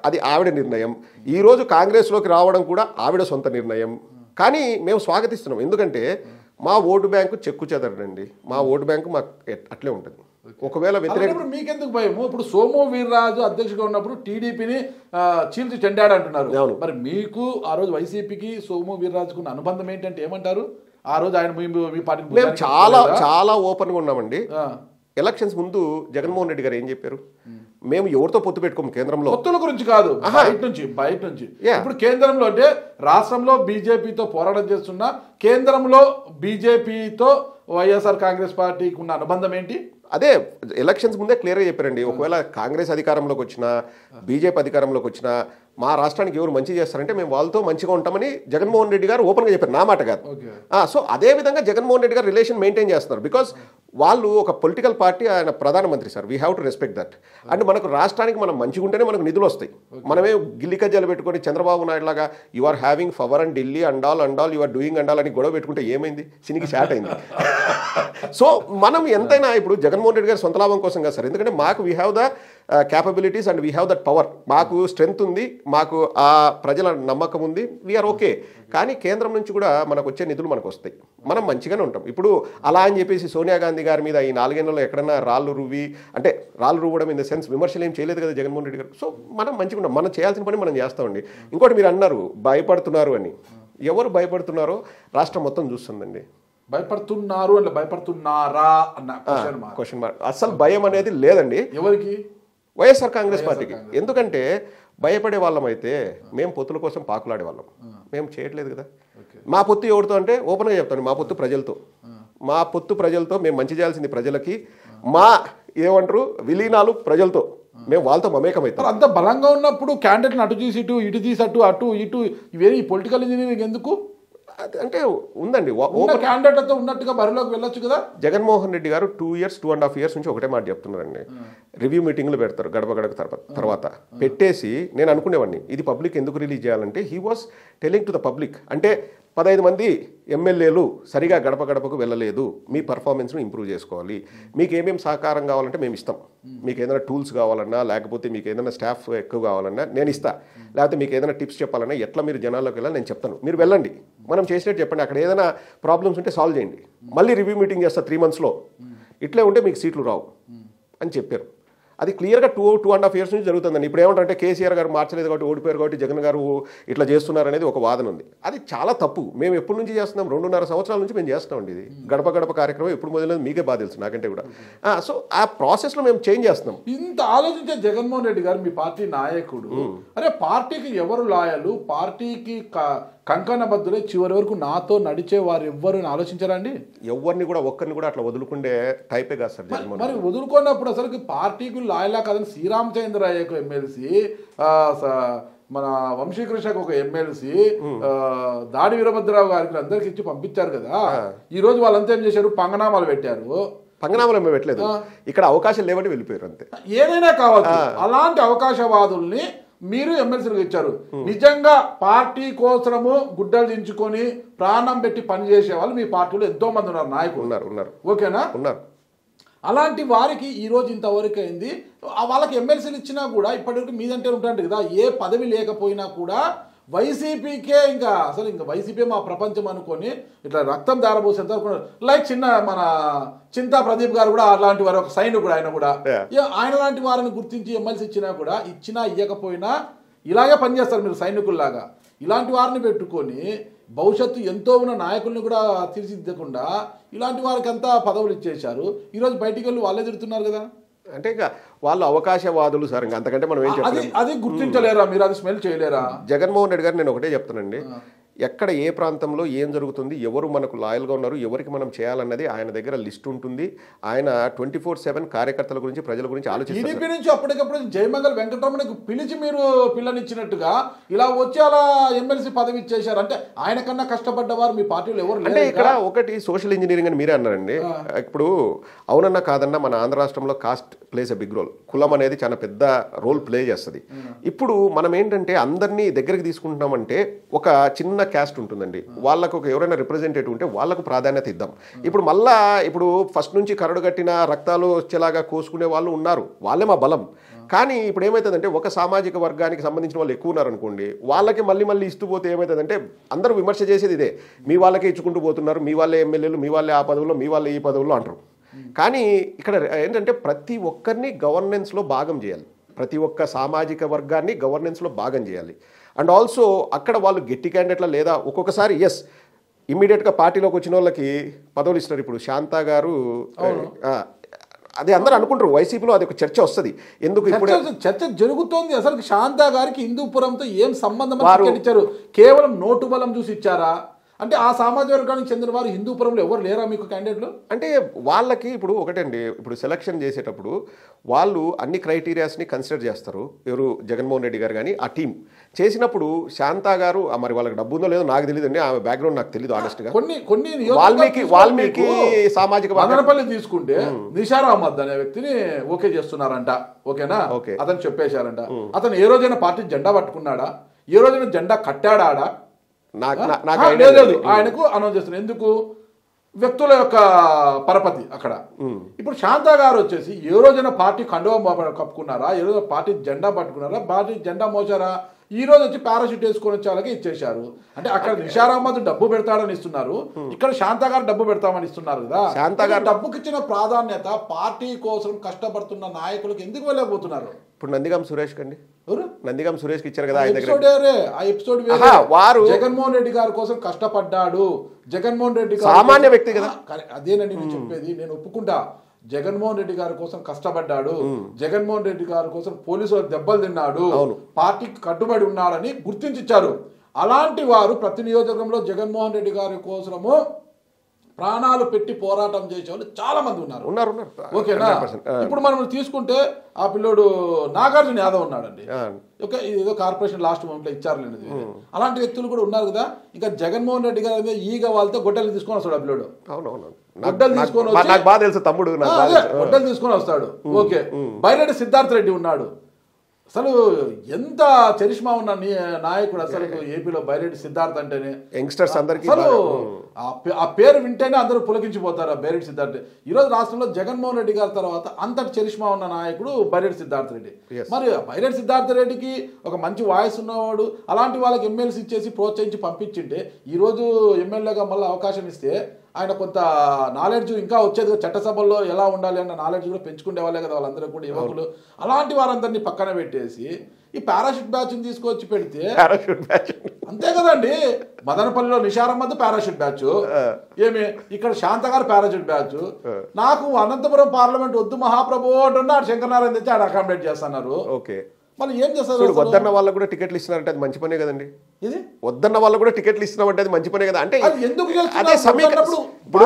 అది ఆవిడ నిర్ణయం. ఈరోజు కాంగ్రెస్లోకి రావడం కూడా ఆవిడ సొంత నిర్ణయం. కానీ మేము స్వాగతిస్తున్నాం. ఎందుకంటే మా ఓటు బ్యాంకు చెక్కు చెదరడండి. మా ఓటు బ్యాంకు మాకు అట్లే ఉంటుంది. ఒకవేళ వ్యతిరేక మీకెందుకు భయము? ఇప్పుడు సోము వీర్రాజు అధ్యక్షుడిగా ఉన్నప్పుడు టీడీపీని చీల్చి చెండాడు అంటున్నారు. మరి మీకు ఆ రోజు వైసీపీకి సోము వీర్రాజుకున్న అనుబంధం ఏంటంటే ఏమంటారు? ఆ రోజు ఆయన మీ పార్టీ మేము చాలా ఓపెన్గా ఉన్నామండి. ఎలక్షన్స్ ముందు జగన్మోహన్ రెడ్డి గారు ఏం చెప్పారు? మేము ఎవరితో పొత్తు పెట్టుకోము కేంద్రంలో. పొత్తుల గురించి కాదు, బయట నుంచి. ఇప్పుడు కేంద్రంలో అంటే రాష్ట్రంలో బీజేపీతో పోరాటం చేస్తున్నా, కేంద్రంలో బీజేపీతో వైఎస్ఆర్ కాంగ్రెస్ పార్టీకి ఉన్న అనుబంధం ఏంటి? అదే ఎలక్షన్స్ ముందే క్లియర్గా చెప్పారండి. ఒకవేళ కాంగ్రెస్ అధికారంలోకి వచ్చినా, బీజేపీ అధికారంలోకి వచ్చినా మా రాష్ట్రానికి ఎవరు మంచి చేస్తారంటే మేము వాళ్ళతో మంచిగా ఉంటామని జగన్మోహన్ రెడ్డి గారు ఓపెన్గా చెప్పారు, నా మాట కాదు. సో అదే విధంగా జగన్మోహన్ రెడ్డి గారు రిలేషన్ మెయింటైన్ చేస్తున్నారు. బికాస్ వాళ్ళు ఒక పొలిటికల్ పార్టీ, ఆయన ప్రధానమంత్రి sir. We have to respect that. And మనకు రాష్ట్రానికి మనం మంచిగా ఉంటేనే మనకు నిధులు వస్తాయి. మనమే గిల్లి కజ్జాలు పెట్టుకొని చంద్రబాబు నాయుడు లాగా you are having power and Delhi అండాల్ యు ఆర్ డూయింగ్ అండాల్ అని గొడవ పెట్టుకుంటే ఏమైంది? సినికి షాట్ అయింది. సో మనం ఎంతైనా ఇప్పుడు జగన్మోహన్ రెడ్డి గారు సొంత లాభం కోసం కాదు సార్. ఎందుకంటే మాకు we have the capabilities and we have that power. మాకు స్ట్రెంగ్త్ ఉంది, మాకు ఆ ప్రజల నమ్మకం ఉంది, వీఆర్ ఓకే. కానీ కేంద్రం నుంచి కూడా మనకు వచ్చే నిధులు మనకు వస్తాయి, మనం మంచిగానే ఉంటాం. ఇప్పుడు అలా అని చెప్పేసి సోనియా గాంధీ గారి మీద ఈ 4 ఏళ్లలో ఎక్కడన్నా రాళ్ళు రువ్వడం ఇన్ ద సెన్స్ విమర్శలు ఏం చేయలేదు కదా జగన్మోహన్ రెడ్డి గారు. సో మనం మంచిగా ఉంటాం, మనం చేయాల్సిన పని మనం చేస్తామండి. ఇంకోటి మీరు అన్నారు భయపడుతున్నారు అని. ఎవరు భయపడుతున్నారో రాష్ట్రం మొత్తం చూస్తుందండి. భయపడుతున్నారు అంటే భయపడుతున్నారా అన్న క్వశ్చన్ మార్క్. అసలు భయం అనేది లేదండి. ఎవరికి? వైఎస్ఆర్ కాంగ్రెస్ పార్టీకి. ఎందుకంటే భయపడే వాళ్ళం అయితే మేము పొత్తుల కోసం పాకులాడే వాళ్ళం. మేము చేయట్లేదు కదా. మా పొత్తు ఎవరితో అంటే ఓపెన్గా చెప్తాను, మా పొత్తు ప్రజలతో. మేము మంచి చేయాల్సింది ప్రజలకి. మా ఏమంటారు విలీనాలు ప్రజలతో. మేము వాళ్ళతో మమేకమవుతాం. అంత బలంగా ఉన్నప్పుడు క్యాండిడేట్ని అటు తీసి ఇటు తీసి అటు ఇటు ఇవేవి పొలిటికల్ ఇంజనీరింగ్ ఎందుకు? అంటే ఉందండి, క్యాండిడేట్లతో ఉన్నట్టుగా బరిలోకి వెళ్ళొచ్చు కదా. జగన్మోహన్ రెడ్డి గారు 2 years 2.5 years నుంచి ఒకటే మాట చెప్తున్నారండి. రివ్యూ మీటింగ్లు పెడతారు గడప తర్వాత పెట్టేసి నేను అనుకునేవాడిని ఇది పబ్లిక్ ఎందుకు రిలీజ్ చేయాలంటే he was telling to the public, అంటే 15 మంది ఎమ్మెల్యేలు సరిగా గడపకు వెళ్ళలేదు, మీ పర్ఫార్మెన్స్ను ఇంప్రూవ్ చేసుకోవాలి, మీకు ఏమేమి సహకారం కావాలంటే మేము ఇస్తాం, మీకు ఏదైనా టూల్స్ కావాలన్నా లేకపోతే మీకు ఏదైనా స్టాఫ్ ఎక్కువ కావాలన్నా నేను ఇస్తా, లేకపోతే మీకు ఏదైనా టిప్స్ చెప్పాలన్నా ఎట్లా మీరు జనాల్లోకి వెళ్ళాలి నేను చెప్తాను, మీరు వెళ్ళండి, మనం చేసినట్టు చెప్పండి, అక్కడ ఏదైనా ప్రాబ్లమ్స్ ఉంటే సాల్వ్ చేయండి, మళ్ళీ రివ్యూ మీటింగ్ చేస్తా 3 monthsలో, ఇట్లే ఉంటే మీకు సీట్లు రావు అని చెప్పారు. అది క్లియర్గా 2.5 years నుంచి జరుగుతుందండి. ఇప్పుడు ఏమంటే కేసీఆర్ గారు మార్చలేదు కాబట్టి ఓడిపోయారు కాబట్టి జగన్ గారు ఇట్లా చేస్తున్నారు అనేది ఒక వాదన ఉంది. అది చాలా తప్పు. మేము ఎప్పటి నుంచి చేస్తున్నాం, 2.5 సంవత్సరాల నుంచి మేము చేస్తున్నామండి. ఇది గడప కార్యక్రమం ఎప్పుడు మొదలైనది మీకే బాగా తెలుసు నాకంటే కూడా. సో ఆ ప్రాసెస్లో మేము చేంజ్ చేస్తున్నాం. ఇంత ఆలోచించే జగన్మోహన్ రెడ్డి గారు మీ పార్టీ నాయకుడు, అరే పార్టీకి ఎవరు లాయలు, పార్టీకి కంకణబద్దులై చివరి వరకు నాతో నడిచే వారు ఎవ్వరు ఆలోచించారండి? ఎవరిని కూడా ఒక్కరిని కూడా అట్లా వదులుకుంటే టైపే కాదు సార్ జగన్మోహన్. మరి వదులుకున్నప్పుడు అసలు పార్టీకి లాయలా కాదని శ్రీరామచంద్రయ్యకు ఎమ్మెల్సీ, మన వంశీకృష్ణకు ఒక ఎమ్మెల్సీ, దాడి వీరభద్రరావు గారికి అందరికి ఇచ్చి పంపించారు కదా. ఈ రోజు వాళ్ళంతా ఏం చేశారు, పంగనామాలు పెట్టారు. పంగనామాలు మేము పెట్టలేదు, ఇక్కడ అవకాశం లేవని వెళ్ళిపోయారు అంతే. ఏదైనా కావచ్చు, అలాంటి అవకాశవాదుల్ని మీరు ఎమ్మెల్సీలకు ఇచ్చారు. నిజంగా పార్టీ కోసము గుడ్డలు దించుకొని ప్రాణం పెట్టి పనిచేసే వాళ్ళు మీ పార్టీలో ఎంతో మంది ఉన్నారు, నాయకులు ఉన్నారు. ఓకేనా? ఉన్నారు. అలాంటి వారికి ఈ రోజు ఇంతవరకు అయింది. వాళ్ళకి ఎమ్మెల్సీలు ఇచ్చినా కూడా ఇప్పటివరకు మీదంటే ఉంటుంది కదా, ఏ పదవి లేకపోయినా కూడా వైసీపీకే ఇంకా వైసీపీ మా ప్రపంచం అనుకొని ఇట్లా రక్తం దారబోసేంత లైక్ మన చింతా ప్రదీప్ గారు కూడా అలాంటి వారు, ఒక సైనికుడు ఆయన కూడా, ఆయన లాంటి వారిని గుర్తించి ఎమ్మెల్సీ ఇచ్చినా ఇవ్వకపోయినా ఇలాగే పనిచేస్తారు మీరు సైనికుల్లాగా. ఇలాంటి వారిని పెట్టుకొని భవిష్యత్తు ఎంతో ఉన్న నాయకుల్ని కూడా తీర్చిదిద్దకుండా ఇలాంటి వారికి అంతా పదవులు ఇచ్చేశారు. ఈరోజు బయటికి వెళ్ళి వాళ్ళే తిడుతున్నారు కదా. అంటే ఇంకా వాళ్ళు అవకాశవాదులు సార్, ఇంకా అంతకంటే మనం ఏం చెప్పాలి. అది గుర్తించలేరా మీరు, అది స్మెల్ చేయలేరా? జగన్మోహన్ రెడ్డి గారు నేను ఒకటే చెప్తానండి, ఎక్కడ ఏ ప్రాంతంలో ఏం జరుగుతుంది, ఎవరు మనకు లాయల్గా ఉన్నారు, ఎవరికి మనం చేయాలన్నది ఆయన దగ్గర లిస్ట్ ఉంటుంది. ఆయన 24/7 కార్యకర్తల గురించి ప్రజల గురించి ఆలోచిస్తారు. టీడీపీ నుంచి అప్పటికప్పుడు జయమంగళ వెంకటరమణకు పిలిచి మీరు పిల్లనిచ్చినట్టుగా ఇలా వచ్చి అలా ఎమ్మెల్సీ పదవి ఇచ్చేశారు. అంటే ఆయన కన్నా కష్టపడ్డవారు మీ పార్టీలో ఎవరు? అంటే ఇక్కడ ఒకటి సోషల్ ఇంజనీరింగ్ అని మీరే అన్నారండి. ఇప్పుడు అవునన్నా కాదన్నా మన ఆంధ్ర రాష్ట్రంలో caste plays a big role. కులం అనేది చాలా పెద్ద రోల్ ప్లే చేస్తుంది. ఇప్పుడు మనం ఏంటంటే అందరినీ దగ్గరికి తీసుకుంటున్నామంటే ఒక చిన్న క్యాస్ట్ ఉంటుందండి, వాళ్ళకు ఒక ఎవరైనా రిప్రజెంటేటివ్ ఉంటే వాళ్ళకు ప్రాధాన్యత ఇద్దాం. ఇప్పుడు మళ్ళా ఫస్ట్ నుంచి కరడు కట్టిన రక్తాలు వచ్చేలాగా కోసుకునే వాళ్ళు ఉన్నారు, వాళ్ళే మా బలం. కానీ ఇప్పుడు ఏమవుతుందంటే ఒక సామాజిక వర్గానికి సంబంధించిన వాళ్ళు ఎక్కువ ఉన్నారనుకోండి, వాళ్ళకి మళ్ళీ ఇస్తూ పోతే ఏమవుతుందంటే అందరూ విమర్శ చేసేది ఇదే, మీ వాళ్ళకే ఇచ్చుకుంటూ పోతున్నారు, మీ వాళ్ళే ఎమ్మెల్యేలు, మీ వాళ్ళే ఆ పదవుల్లో, మీ వాళ్ళే ఈ పదవుల్లో అంటారు. కానీ ఇక్కడ ఏంటంటే ప్రతి ఒక్కరిని గవర్నెన్స్లో భాగం చేయాలి, ప్రతి ఒక్క సామాజిక వర్గాన్ని గవర్నెన్స్లో భాగం చేయాలి. అండ్ ఆల్సో అక్కడ వాళ్ళు గట్టి క్యాండిడేట్ల లేదా ఒక్కొక్కసారి ఇమ్మీడియట్గా పార్టీలోకి వచ్చిన వాళ్ళకి పదవులు ఇస్తున్నారు. ఇప్పుడు శాంతా గారు, అది అందరూ అనుకుంటారు వైసీపీలో అది ఒక చర్చ వస్తుంది. ఎందుకు ఇప్పుడు చర్చ జరుగుతోంది? అసలు శాంతా గారికి హిందూపురంతో ఏం సంబంధం ఇచ్చారు? కేవలం నోటు బలం చూసి ఇచ్చారా? అంటే ఆ సామాజిక వర్గానికి చెందిన వారు హిందూపురంలో ఎవరు లేరా మీకు క్యాండిడేట్లు? అంటే వాళ్ళకి ఇప్పుడు ఒకటండి, ఇప్పుడు సెలక్షన్ చేసేటప్పుడు వాళ్ళు అన్ని క్రైటీరియాస్ని కన్సిడర్ చేస్తారు. ఎవరు జగన్మోహన్ రెడ్డి గారు కానీ ఆ టీం చేసినప్పుడు శాంతా గారు, మరి వాళ్ళకి డబ్బు ఉందో లేదో నాకు తెలియదు అండి, ఆమె బ్యాక్గ్రౌండ్ నాకు తెలియదు ఆనెస్ట్గా. కొన్ని వాల్మీకి సామాజిక మదనపల్లి తీసుకుంటే నిషార్ అహ్మద్ అనే వ్యక్తిని ఓకే చేస్తున్నారంట. ఓకేనా? అతను చెప్పేశారంట. అతను ఏ రోజైనా పార్టీ జెండా పట్టుకున్నాడా? ఏ రోజైనా జెండా కట్టాడా? లేదు. ఆయనకు అనౌన్స్ చేస్తున్నారు. ఎందుకు? వ్యక్తుల యొక్క పరపతి అక్కడ. ఇప్పుడు శాంతా గారు వచ్చేసి ఏ రోజైనా పార్టీ కండువా కప్పుకున్నారా? ఏ రోజు పార్టీ జెండా పట్టుకున్నారా? పార్టీ జెండా మోసారా? ఈ రోజు వచ్చి పారాషూట్ వేసుకొని వచ్చే వాళ్ళకి ఇచ్చేశారు. అంటే అక్కడ నిషార్ అహ్మద్ డబ్బు పెడతాడని ఇస్తున్నారు, ఇక్కడ శాంతా గారు డబ్బు పెడతామని ఇస్తున్నారు కదా. శాంతా గారు డబ్బుకి ఇచ్చిన ప్రాధాన్యత పార్టీ కోసం కష్టపడుతున్న నాయకులకు ఎందుకు వెళ్ళకపోతున్నారు? ఇప్పుడు నందిగాం సురేష్ కండి, నందిగాం సురేష్ ఇచ్చారు కదా, ఆ ఎపిసోడ్ వారు జగన్మోహన్ రెడ్డి గారి కోసం కష్టపడ్డాడు. జగన్మోహన్ రెడ్డి గారు సామాన్య వ్యక్తి కదా. అదేనండి నేను చెప్పేది, నేను ఒప్పుకుంటా. జగన్మోహన్ రెడ్డి గారి కోసం కష్టపడ్డాడు, జగన్మోహన్ రెడ్డి గారి కోసం పోలీసులు దెబ్బలు తిన్నాడు, పార్టీకి కట్టుబడి ఉన్నాడని గుర్తించారు. అలాంటి వారు ప్రతి నియోజకవర్గంలో జగన్మోహన్ రెడ్డి గారి కోసము ప్రాణాలు పెట్టి పోరాటం చేసే వాళ్ళు చాలా మంది ఉన్నారు. ఓకేనా? 100%. ఇప్పుడు మనం తీసుకుంటే ఆ పిల్లోడు నాగార్జున యాదవ్ ఉన్నాడండి. ఓకే, ఏదో కార్పొరేషన్ లాస్ట్ మూమెంట్ లో ఇచ్చారులేండి. అలాంటి వ్యక్తులు కూడా ఉన్నారు కదా. ఇంకా జగన్మోహన్ రెడ్డి గారు ఈగ వాళ్ళతో గొడ్డలు తీసుకొని వస్తాడు ఆ పిల్లోడు. గొడ్డలు తీసుకొని గొడ్డలు తీసుకొని వస్తాడు. ఓకే, బైరెడ్డి సిద్ధార్థ రెడ్డి ఉన్నాడు. అసలు ఎంత చరిష్మా ఉన్న నాయకుడు అసలు ఏపీలో బైరెడ్డి సిద్ధార్థ్ అంటేనే యంగ్స్టర్స్ అందరికీ అసలు ఆ పేరు వింటేనే అందరూ పులకించిపోతారు. బైరెడ్డి సిద్ధార్థ్ ఈ రోజు రాష్ట్రంలో జగన్మోహన్ రెడ్డి గారి తర్వాత అంతటి చరిష్మా ఉన్న నాయకుడు బైరెడ్డి సిద్ధార్థ రెడ్డి. మరి బైరెడ్డి సిద్ధార్థ రెడ్డికి ఒక మంచి వాయిస్ ఉన్నవాడు, అలాంటి వాళ్ళకి ఎమ్మెల్సీ ఇచ్చేసి ప్రోత్సహించి పంపించింటే ఈ రోజు ఎమ్మెల్యేగా మళ్ళీ అవకాశం ఇస్తే ఆయన కొంత నాలెడ్జ్ ఇంకా వచ్చేది. చట్టసభల్లో ఎలా ఉండాలి అన్న నాలెడ్జ్ కూడా పెంచుకునే వాళ్ళే కదా వాళ్ళందరూ కూడా యువకులు. అలాంటి వారందరినీ పక్కన పెట్టేసి ఈ పారాషూట్ బ్యాచ్ తీసుకొచ్చి పెడితే అంతే కదండి. మదనపల్లిలో నిషారమ్మద్దు పారాషూట్ బ్యాచ్, ఏమి ఇక్కడ శాంతగారు పారాషూట్ బ్యాచ్. నాకు అనంతపురం పార్లమెంట్ వద్దు మహాప్రభు అంటున్నా శంకరనారాయణ తెచ్చి ఆడ అకామిడేట్ చేస్తున్నారు. ఓకే, మళ్ళీ ఏం చేస్తారు? వద్దన్న వాళ్ళకు కూడా టికెట్లు ఇస్తున్నారంటే అది మంచి పనే కదండి. ఇది వద్దన్న వాళ్ళకు కూడా టికెట్లు ఇస్తున్నామంటే అది మంచి పనే కదా. అంటే అదే సమీకరణ. ఇప్పుడు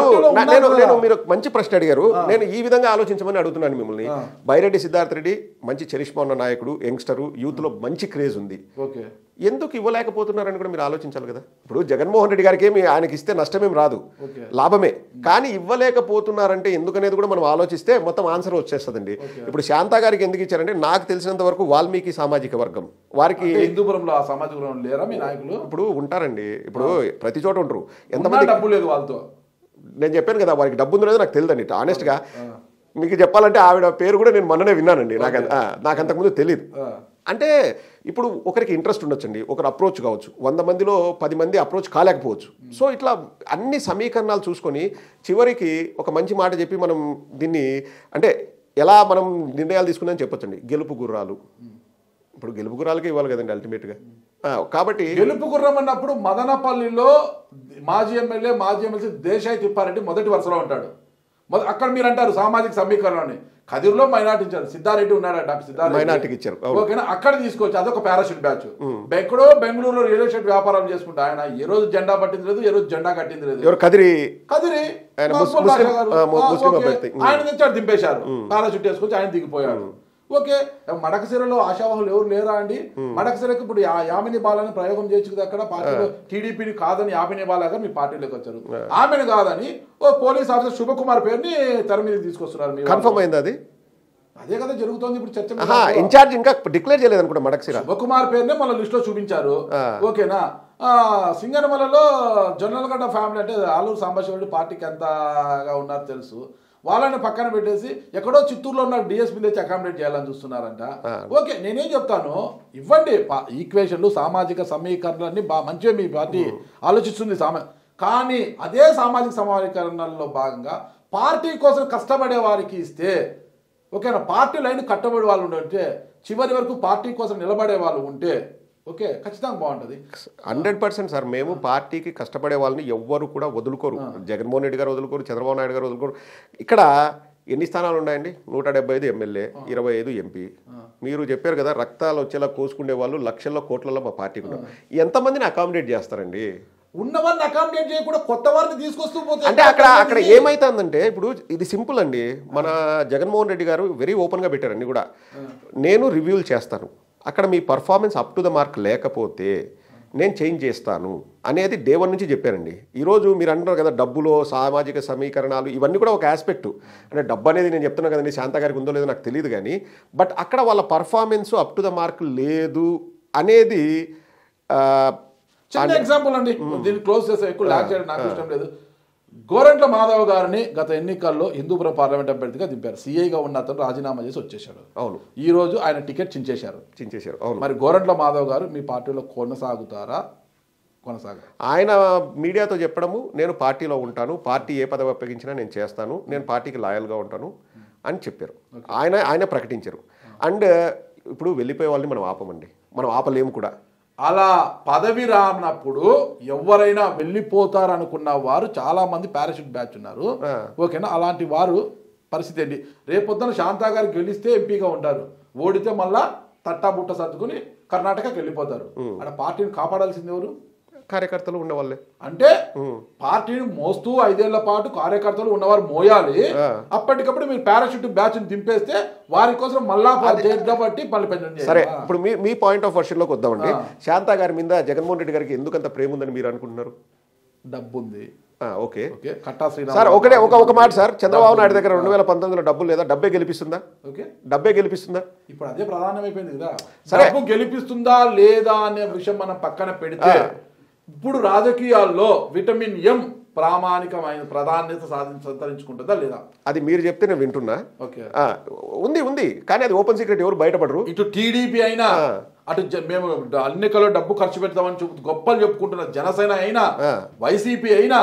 నేను మీరు మంచి ప్రశ్న అడిగారు. నేను ఈ విధంగా ఆలోచించమని అడుగుతున్నాను మిమ్మల్ని. బైరెడ్డి సిద్ధార్థ రెడ్డి మంచి చరిష్మా ఉన్న నాయకుడు, యంగ్స్టరు, యూత్ లో మంచి క్రేజ్ ఉంది. ఎందుకు ఇవ్వలేకపోతున్నారని కూడా మీరు ఆలోచించాలి కదా. ఇప్పుడు జగన్మోహన్ రెడ్డి గారికి ఏమి ఆయనకి ఇస్తే నష్టమేం రాదు, లాభమే. కానీ ఇవ్వలేకపోతున్నారంటే ఎందుకనేది కూడా మనం ఆలోచిస్తే మొత్తం ఆన్సర్ వచ్చేస్తుందండి. ఇప్పుడు శాంతా గారికి ఎందుకు ఇచ్చారంటే నాకు తెలిసినంత వరకు వాల్మీకి సామాజిక వర్గం వారికి హిందూపురంలో ఆ సామాజిక వర్గం లేరా మీ నాయకులు? ఇప్పుడు ఉంటారండి, ఇప్పుడు ప్రతి చోట ఉంటారు. ఎంతమంది డబ్బు లేదు వాళ్ళతో. నేను చెప్పాను కదా వారికి డబ్బు ఉందో లేదో నాకు తెలియదండి. ఆనెస్ట్గా మీకు చెప్పాలంటే ఆవిడ పేరు కూడా నేను మొన్ననే విన్నానండి. నాకు అంతకుముందు తెలియదు. అంటే ఇప్పుడు ఒకరికి ఇంట్రెస్ట్ ఉండొచ్చండి, ఒకరు అప్రోచ్ కావచ్చు, 100 మందిలో 10 మంది అప్రోచ్ కాలేకపోవచ్చు. సో ఇట్లా అన్ని సమీకరణాలు చూసుకొని చివరికి ఒక మంచి మాట చెప్పి మనం దీన్ని అంటే ఎలా మనం నిర్ణయాలు తీసుకుందని చెప్పొచ్చండి. గెలుపు గుర్రాలు, ఇప్పుడు గెలుపు గుర్రాలకే ఇవ్వాలి కదండి అల్టిమేట్గా. కాబట్టి గెలుపు గుర్రం అన్నప్పుడు మదనపల్లిలో మాజీ ఎమ్మెల్యే మాజీ ఎమ్మెల్సీ దేశాయి తిప్పారెడ్డి మొదటి వరుసలో ఉంటాడు. అక్కడ మీరు అంటారు సామాజిక సమీకరణని. కదిరిలో మైనార్టీ ఇచ్చారు, సిద్ధారెడ్డి ఉన్నాడు, డాక్టర్ సిద్ధారెడ్డి మైనార్టీకి ఇచ్చారు. ఓకేనా, అక్కడ తీసుకోవచ్చు. అదొక పారాషూట్ బ్యాచ్. ఎక్కడో బెంగళూరులో రియల్ ఎస్టేట్ వ్యాపారం చేసుకుంటా ఆయన ఏ రోజు జెండా పట్టింది లేదు, ఏ రోజు జెండా కట్టింది లేదు. కదిరి ఆయన తెచ్చాడు, దింపేశారు, పారాషూట్ వేసుకొచ్చి ఆయన దిగిపోయాడు. ఓకే, మడకసిరలో ఆశావాహులు ఎవరు లేరా అండి? మడకసిరకు ఇప్పుడు యామిని బాలని ప్రయోగం చేయొచ్చు కదా. అక్కడ పార్టీలో టీడీపీని కాదని యామిని బాలా గారు మీ పార్టీలోకి వచ్చారు. ఆమెను కాదని ఓ పోలీస్ ఆఫీసర్ శుభకుమార్ పేరుని తెర మీద తీసుకొస్తున్నారు. కన్ఫర్మ్ అయింది అది? అదే కదా జరుగుతోంది ఇప్పుడు చర్చ. ఇన్ఛార్జ్ ఇంకా డిక్లేర్ చేయలేదు అనుకుంటా మడకసిర. శుభకుమార్ పేరునే మన లిస్ట్ లో చూపించారు. ఓకేనా, సింగనమలలో జొన్నలగడ్డ ఫ్యామిలీ అంటే ఆలూరు సాంబశివరెడ్డి పార్టీకి ఎంతగా ఉన్నారో తెలుసు. వాళ్ళని పక్కన పెట్టేసి ఎక్కడో చిత్తూరులో ఉన్న డిఎస్పీ తెచ్చి అకామిడేట్ చేయాలని చూస్తున్నారంట. ఓకే, నేనేం చెప్తాను, ఇవ్వండి ఈక్వేషన్లు, సామాజిక సమీకరణలన్నీ మంచిగా మీ పార్టీ ఆలోచిస్తుంది. కానీ అదే సామాజిక సమీకరణల్లో భాగంగా పార్టీ కోసం కష్టపడే వారికి ఇస్తే, ఓకేనా, పార్టీ లైన్ కట్టబడే వాళ్ళు ఉంటే, చివరి వరకు పార్టీ కోసం నిలబడే వాళ్ళు ఉంటే ఓకే, ఖచ్చితంగా బాగుంటుంది. 100% సార్. మేము పార్టీకి కష్టపడే వాళ్ళని ఎవ్వరు కూడా వదులుకోరు. జగన్మోహన్ రెడ్డి గారు వదులుకోరు, చంద్రబాబు నాయుడు గారు వదులుకోరు. ఇక్కడ ఎన్ని స్థానాలు ఉన్నాయండి? 175 ఎమ్మెల్యే, 25 ఎంపీ. మీరు చెప్పారు కదా రక్తాలు వచ్చేలా కోసుకునే వాళ్ళు లక్షల్లో కోట్లలో మా పార్టీకి ఉన్నారు. ఎంతమందిని అకామిడేట్ చేస్తారండి? ఉన్నవారిని అకామిడేట్ చేయకుండా కొత్త వారిని తీసుకొస్తూ పోతే అంటే అక్కడ ఏమైతుందంటే ఇప్పుడు ఇది సింపుల్ అండి. మన జగన్మోహన్ రెడ్డి గారు వెరీ ఓపెన్గా పెట్టారండి కూడా, నేను రివ్యూలు చేస్తాను, అక్కడ మీ performance up to the mark లేకపోతే నేను చేంజ్ చేస్తాను అనేది డే 1 నుంచి చెప్పారండి. ఈరోజు మీరు అంటున్నారు కదా డబ్బులో సామాజిక సమీకరణాలు ఇవన్నీ కూడా ఒక ఆస్పెక్టు. అంటే డబ్బు అనేది నేను చెప్తున్నా కదండి, శాంతా గారికి ఉందో లేదో నాకు తెలియదు కానీ, బట్ అక్కడ వాళ్ళ performance up to the mark లేదు అనేది చిన్న ఎగ్జాంపుల్ అండి. దీన్ని క్లోజ్ చేసే ఎక్కువ లాగ్ చేయడం నాకు ఇష్టం లేదు. గోరంట్ల మాధవ్ గారిని గత ఎన్నికల్లో హిందూపురం పార్లమెంట్ అభ్యర్థిగా దింపారు. సిఐగా ఉన్న అతను రాజీనామా చేసి వచ్చేశాడు. అవును, ఈ రోజు ఆయన టికెట్ చించేశారు. అవును. మరి గోరంట్ల మాధవ్ గారు మీ పార్టీలో కొనసాగుతారా? ఆయన మీడియాతో చెప్పడము, నేను పార్టీలో ఉంటాను, పార్టీ ఏ పదవి అప్పగించినా నేను చేస్తాను, నేను పార్టీకి లాయల్గా ఉంటాను అని చెప్పారు. ఆయన ప్రకటించారు. అండ్ ఇప్పుడు వెళ్ళిపోయే వాళ్ళని మనం ఆపమండి, మనం ఆపలేము కూడా. అలా పదవి రానప్పుడు ఎవరైనా వెళ్ళిపోతారనుకున్న వారు చాలా మంది పారాషూట్ బ్యాచ్ ఉన్నారు. ఓకేనా, అలాంటి వారు పరిస్థితి ఏంటి? రేపొద్దున శాంతా గారికి గెలిస్తే ఎంపీగా ఉంటారు, ఓడితే మళ్ళా తట్టా బుట్ట సర్దుకుని కర్ణాటకకి వెళ్ళిపోతారు. అక్కడ పార్టీని కాపాడాల్సింది ఎవరు? కార్యకర్తలు ఉన్నవాళ్ళే. అంటే పార్టీని మోస్తూ 5 ఏళ్ల పాటు కార్యకర్తలు ఉన్నవారు మోయాలి. అప్పటికప్పుడు మీరు పారాషూట్ బ్యాచ్ దింపేస్తే వారి కోసం మళ్ళా బట్టి మళ్ళీ పెంచండి. సరే, ఇప్పుడు మీ పాయింట్ ఆఫ్ వర్షన్ లోకి వద్దామండి. శాంతా గారి మీద జగన్మోహన్ రెడ్డి గారికి ఎందుకంత ప్రేమ ఉందని మీరు అనుకుంటున్నారు? డబ్బు ఉంది. ఓకే సార్, ఒక మాట సార్, చంద్రబాబు నాయుడు దగ్గర 2019లో డబ్బు లేదా? డబ్బే గెలిపిస్తుందా? డబ్బే గెలిపిస్తుందా? ఇప్పుడు అదే ప్రధానమైపోయింది కదా. డబ్బు గెలిపిస్తుందా లేదా అనే విషయం మనం పక్కన పెడితే, ఇప్పుడు రాజకీయాల్లో విటమిన్ ఎం ప్రామాణికమైన ప్రాధాన్యత సంతరించుకుంటుందా లేదా? అది మీరు చెప్తే నేను వింటున్నా. ఉంది కానీ అది ఓపెన్ సీక్రెట్, ఎవరు బయటపడరు. ఇటు టీడీపీ అయినా, అటు మేము ఎన్నికల్లో డబ్బు ఖర్చు పెడతామని గొప్పలు చెప్పుకుంటున్న జనసేన అయినా, వైసీపీ అయినా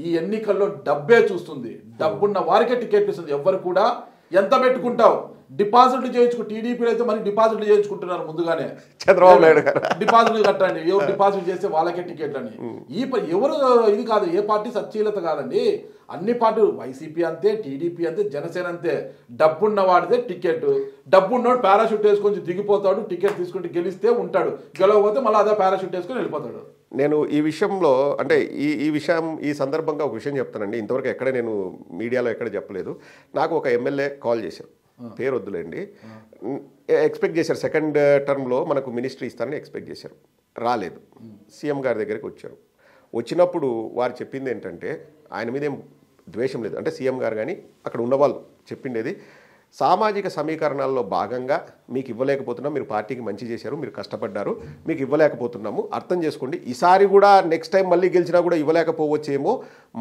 ఈ ఎన్నికల్లో డబ్బే చూస్తుంది. డబ్బున్న వారికే టికెట్ ఇస్తుంది. ఎవరు కూడా ఎంత పెట్టుకుంటావు డిపాజిట్లు చేయించుకు, టీడీపీలో అయితే మరి డిపాజిట్లు చేయించుకుంటున్నారు ముందుగానే. చంద్రబాబు నాయుడు గారు డిపాజిట్లు కట్టండి, ఎవరు డిపాజిట్ చేస్తే వాళ్ళకే టికెట్ అని. ఎవరు ఇది కాదు, ఏ పార్టీ సచ్చీలత కాదండి. అన్ని పార్టీలు, వైసీపీ అంతే, టీడీపీ అంతే, జనసేన అంతే. డబ్బున్న వాడితే టికెట్, డబ్బున్నోడు పారాషూట్ వేసుకొని దిగిపోతాడు, టికెట్ తీసుకుంటే గెలిస్తే ఉంటాడు, గెలవకపోతే మళ్ళీ అదే పారాషూట్ వేసుకొని వెళ్ళిపోతాడు. నేను ఈ విషయంలో అంటే ఈ సందర్భంగా ఒక విషయం చెప్తానండి. ఇంతవరకు ఎక్కడ నేను మీడియాలో ఎక్కడ చెప్పలేదు. నాకు ఒక ఎమ్మెల్యే కాల్ చేశారు, పేరు వద్దులేండి. ఎక్స్పెక్ట్ చేశారు సెకండ్ టర్మ్లో మనకు మినిస్ట్రీ ఇస్తారని ఎక్స్పెక్ట్ చేశారు. రాలేదు. సీఎం గారి దగ్గరికి వచ్చారు. వచ్చినప్పుడు వారు చెప్పింది ఏంటంటే, ఆయన మీద ఏం ద్వేషం లేదు, అంటే సీఎం గారు కానీ అక్కడ ఉన్నవాళ్ళు చెప్పిండేది, సామాజిక సమీకరణాల్లో భాగంగా మీకు ఇవ్వలేకపోతున్నాం, మీరు పార్టీకి మంచి చేశారు, మీరు కష్టపడ్డారు, మీకు ఇవ్వలేకపోతున్నాము, అర్థం చేసుకోండి. ఈసారి కూడా నెక్స్ట్ టైం మళ్ళీ గెలిచినా కూడా ఇవ్వలేకపోవచ్చేమో,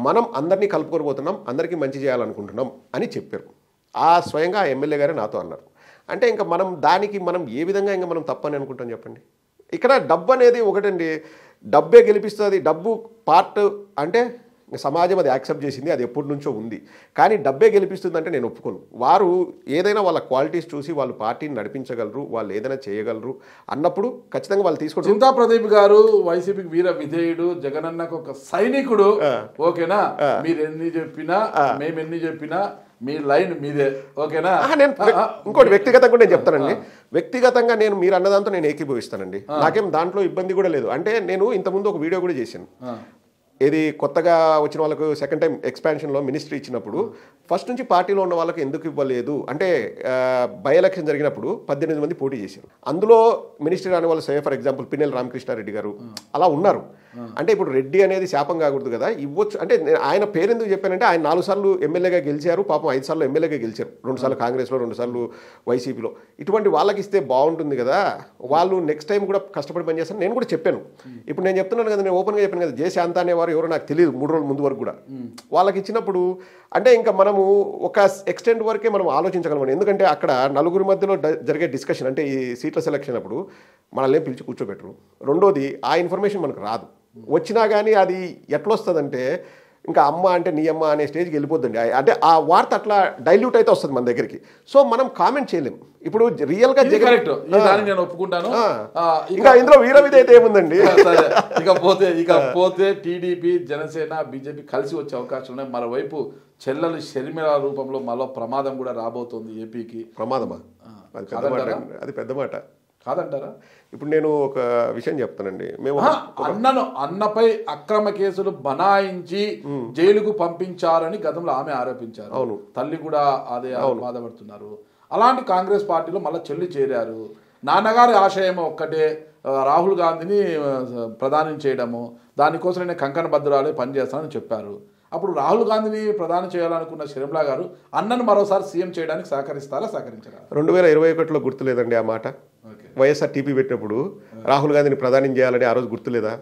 మనం అందరినీ కలుపుకోబోతున్నాం, అందరికీ మంచి చేయాలనుకుంటున్నాం అని చెప్పారు. స్వయంగా ఆ ఎమ్మెల్యే గారే నాతో అన్నారు. అంటే ఇంకా మనం ఏ విధంగా ఇంకా మనం తప్పని అనుకుంటాం చెప్పండి. ఇక్కడ డబ్బు అనేది ఒకటండి, డబ్బే గెలిపిస్తుంది. డబ్బు పార్ట్ అంటే సమాజం అది యాక్సెప్ట్ చేసింది, అది ఎప్పటి నుంచో ఉంది. కానీ డబ్బే గెలిపిస్తుంది అంటే నేను ఒప్పుకోను. వారు ఏదైనా వాళ్ళ క్వాలిటీస్ చూసి వాళ్ళు పార్టీని నడిపించగలరు, వాళ్ళు ఏదైనా చేయగలరు అన్నప్పుడు ఖచ్చితంగా వాళ్ళు తీసుకుంటారు. చింతా ప్రదీప్ గారు వైసీపీకి వీర విధేయుడు, జగనన్నకు ఒక సైనికుడు. ఓకేనా, మీరు ఎన్ని చెప్పినా, మేము ఎన్ని చెప్పినా మీ లైన్ మీదే. ఓకేనా. నేను ఇంకోటి వ్యక్తిగతంగా నేను చెప్తానండి, వ్యక్తిగతంగా నేను మీరు అన్నదాంతో నేను ఏకీభవిస్తానండి. నాకేం దాంట్లో ఇబ్బంది కూడా లేదు. అంటే నేను ఇంతకుముందు ఒక వీడియో కూడా చేశాను. ఇది కొత్తగా వచ్చిన వాళ్ళకు సెకండ్ టైం ఎక్స్పాన్షన్లో మినిస్ట్రీ ఇచ్చినప్పుడు ఫస్ట్ నుంచి పార్టీలో ఉన్న వాళ్ళకి ఎందుకు ఇవ్వలేదు అంటే, బై ఎలక్షన్ జరిగినప్పుడు 18 మంది పోటీ చేశారు. అందులో మినిస్ట్రీ రాని వాళ్ళు ఫర్ ఎగ్జాంపుల్ పిన్నెల రామకృష్ణారెడ్డి గారు అలా ఉన్నారు. అంటే ఇప్పుడు రెడ్డి అనేది శాపం కాకూడదు కదా, ఇవ్వచ్చు. అంటే ఆయన పేరు ఎందుకు చెప్పానంటే, ఆయన 4 సార్లు ఎమ్మెల్యేగా గెలిచారు, పాపం 5 సార్లు ఎమ్మెల్యేగా గెలిచారు, 2 సార్లు కాంగ్రెస్లో, 2 సార్లు వైసీపీలో. ఇటువంటి వాళ్ళకి ఇస్తే బాగుంటుంది కదా, వాళ్ళు నెక్స్ట్ టైం కూడా కష్టపడి పనిచేస్తారు. నేను కూడా చెప్పాను. ఇప్పుడు నేను చెప్తున్నాను కదా, నేను ఓపెన్గా చెప్పాను కదా, జయశాంత అనేవారు ఎవరో నాకు తెలియదు 3 రోజుల ముందు వరకు కూడా. వాళ్ళకి ఇచ్చినప్పుడు అంటే ఇంకా మనము ఒక ఎక్స్టెంట్ వరకే మనం ఆలోచించగలం. ఎందుకంటే అక్కడ నలుగురి మధ్యలో జరిగే డిస్కషన్, అంటే ఈ సీట్ల సెలక్షన్ అప్పుడు మనల్ని పిలిచి కూర్చోబెట్టరు. రెండోది ఆ ఇన్ఫర్మేషన్ మనకు రాదు, వచ్చినా కానీ అది ఎట్లొస్తుందంటే ఇంకా అమ్మ అంటే నీ అమ్మ అనే స్టేజ్కి వెళ్ళిపోద్దండి. అంటే ఆ వార్త అట్లా డైల్యూట్ అయితే వస్తుంది మన దగ్గరికి. సో మనం కామెంట్ చేయలేం. ఇప్పుడు రియల్ గా నేను ఒప్పుకుంటాను. ఇంకా ఇందులో వీర విధి అయితే ఏముందండి. ఇకపోతే టీడీపీ, జనసేన, బీజేపీ కలిసి వచ్చే అవకాశం ఉన్నాయి. మరోవైపు చెల్లెలు షర్మిల రూపంలో మరో ప్రమాదం కూడా రాబోతోంది ఏపీకి. ప్రమాదమా? అది పెద్ద మాట కాదంటారా? ఇప్పుడు నేను ఒక విషయం చెప్తానండి. మేము అన్నపై అక్రమ కేసులు బనాయించి జైలుకు పంపించారని గతంలో ఆమె ఆరోపించారు. అవును, తల్లి కూడా అదే బాధపడుతున్నారు. అలాంటి కాంగ్రెస్ పార్టీలో మళ్ళీ చెల్లి చేరారు. నాన్నగారి ఆశయం ఒక్కటే, రాహుల్ గాంధీని ప్రధాని చేయడము, దానికోసం నేను కంకణ బద్దురాలే పనిచేస్తానని చెప్పారు. అప్పుడు రాహుల్ గాంధీని ప్రధాని చేయాలనుకున్న షర్మిల గారు అన్నను మరోసారి సీఎం చేయడానికి సహకరించారా? 2021లో గుర్తులేదండి ఆ మాట. వైఎస్ఆర్ టీపీ పెట్టినప్పుడు రాహుల్ గాంధీని ప్రధాని చేయాలని ఆ రోజు గుర్తులేదా?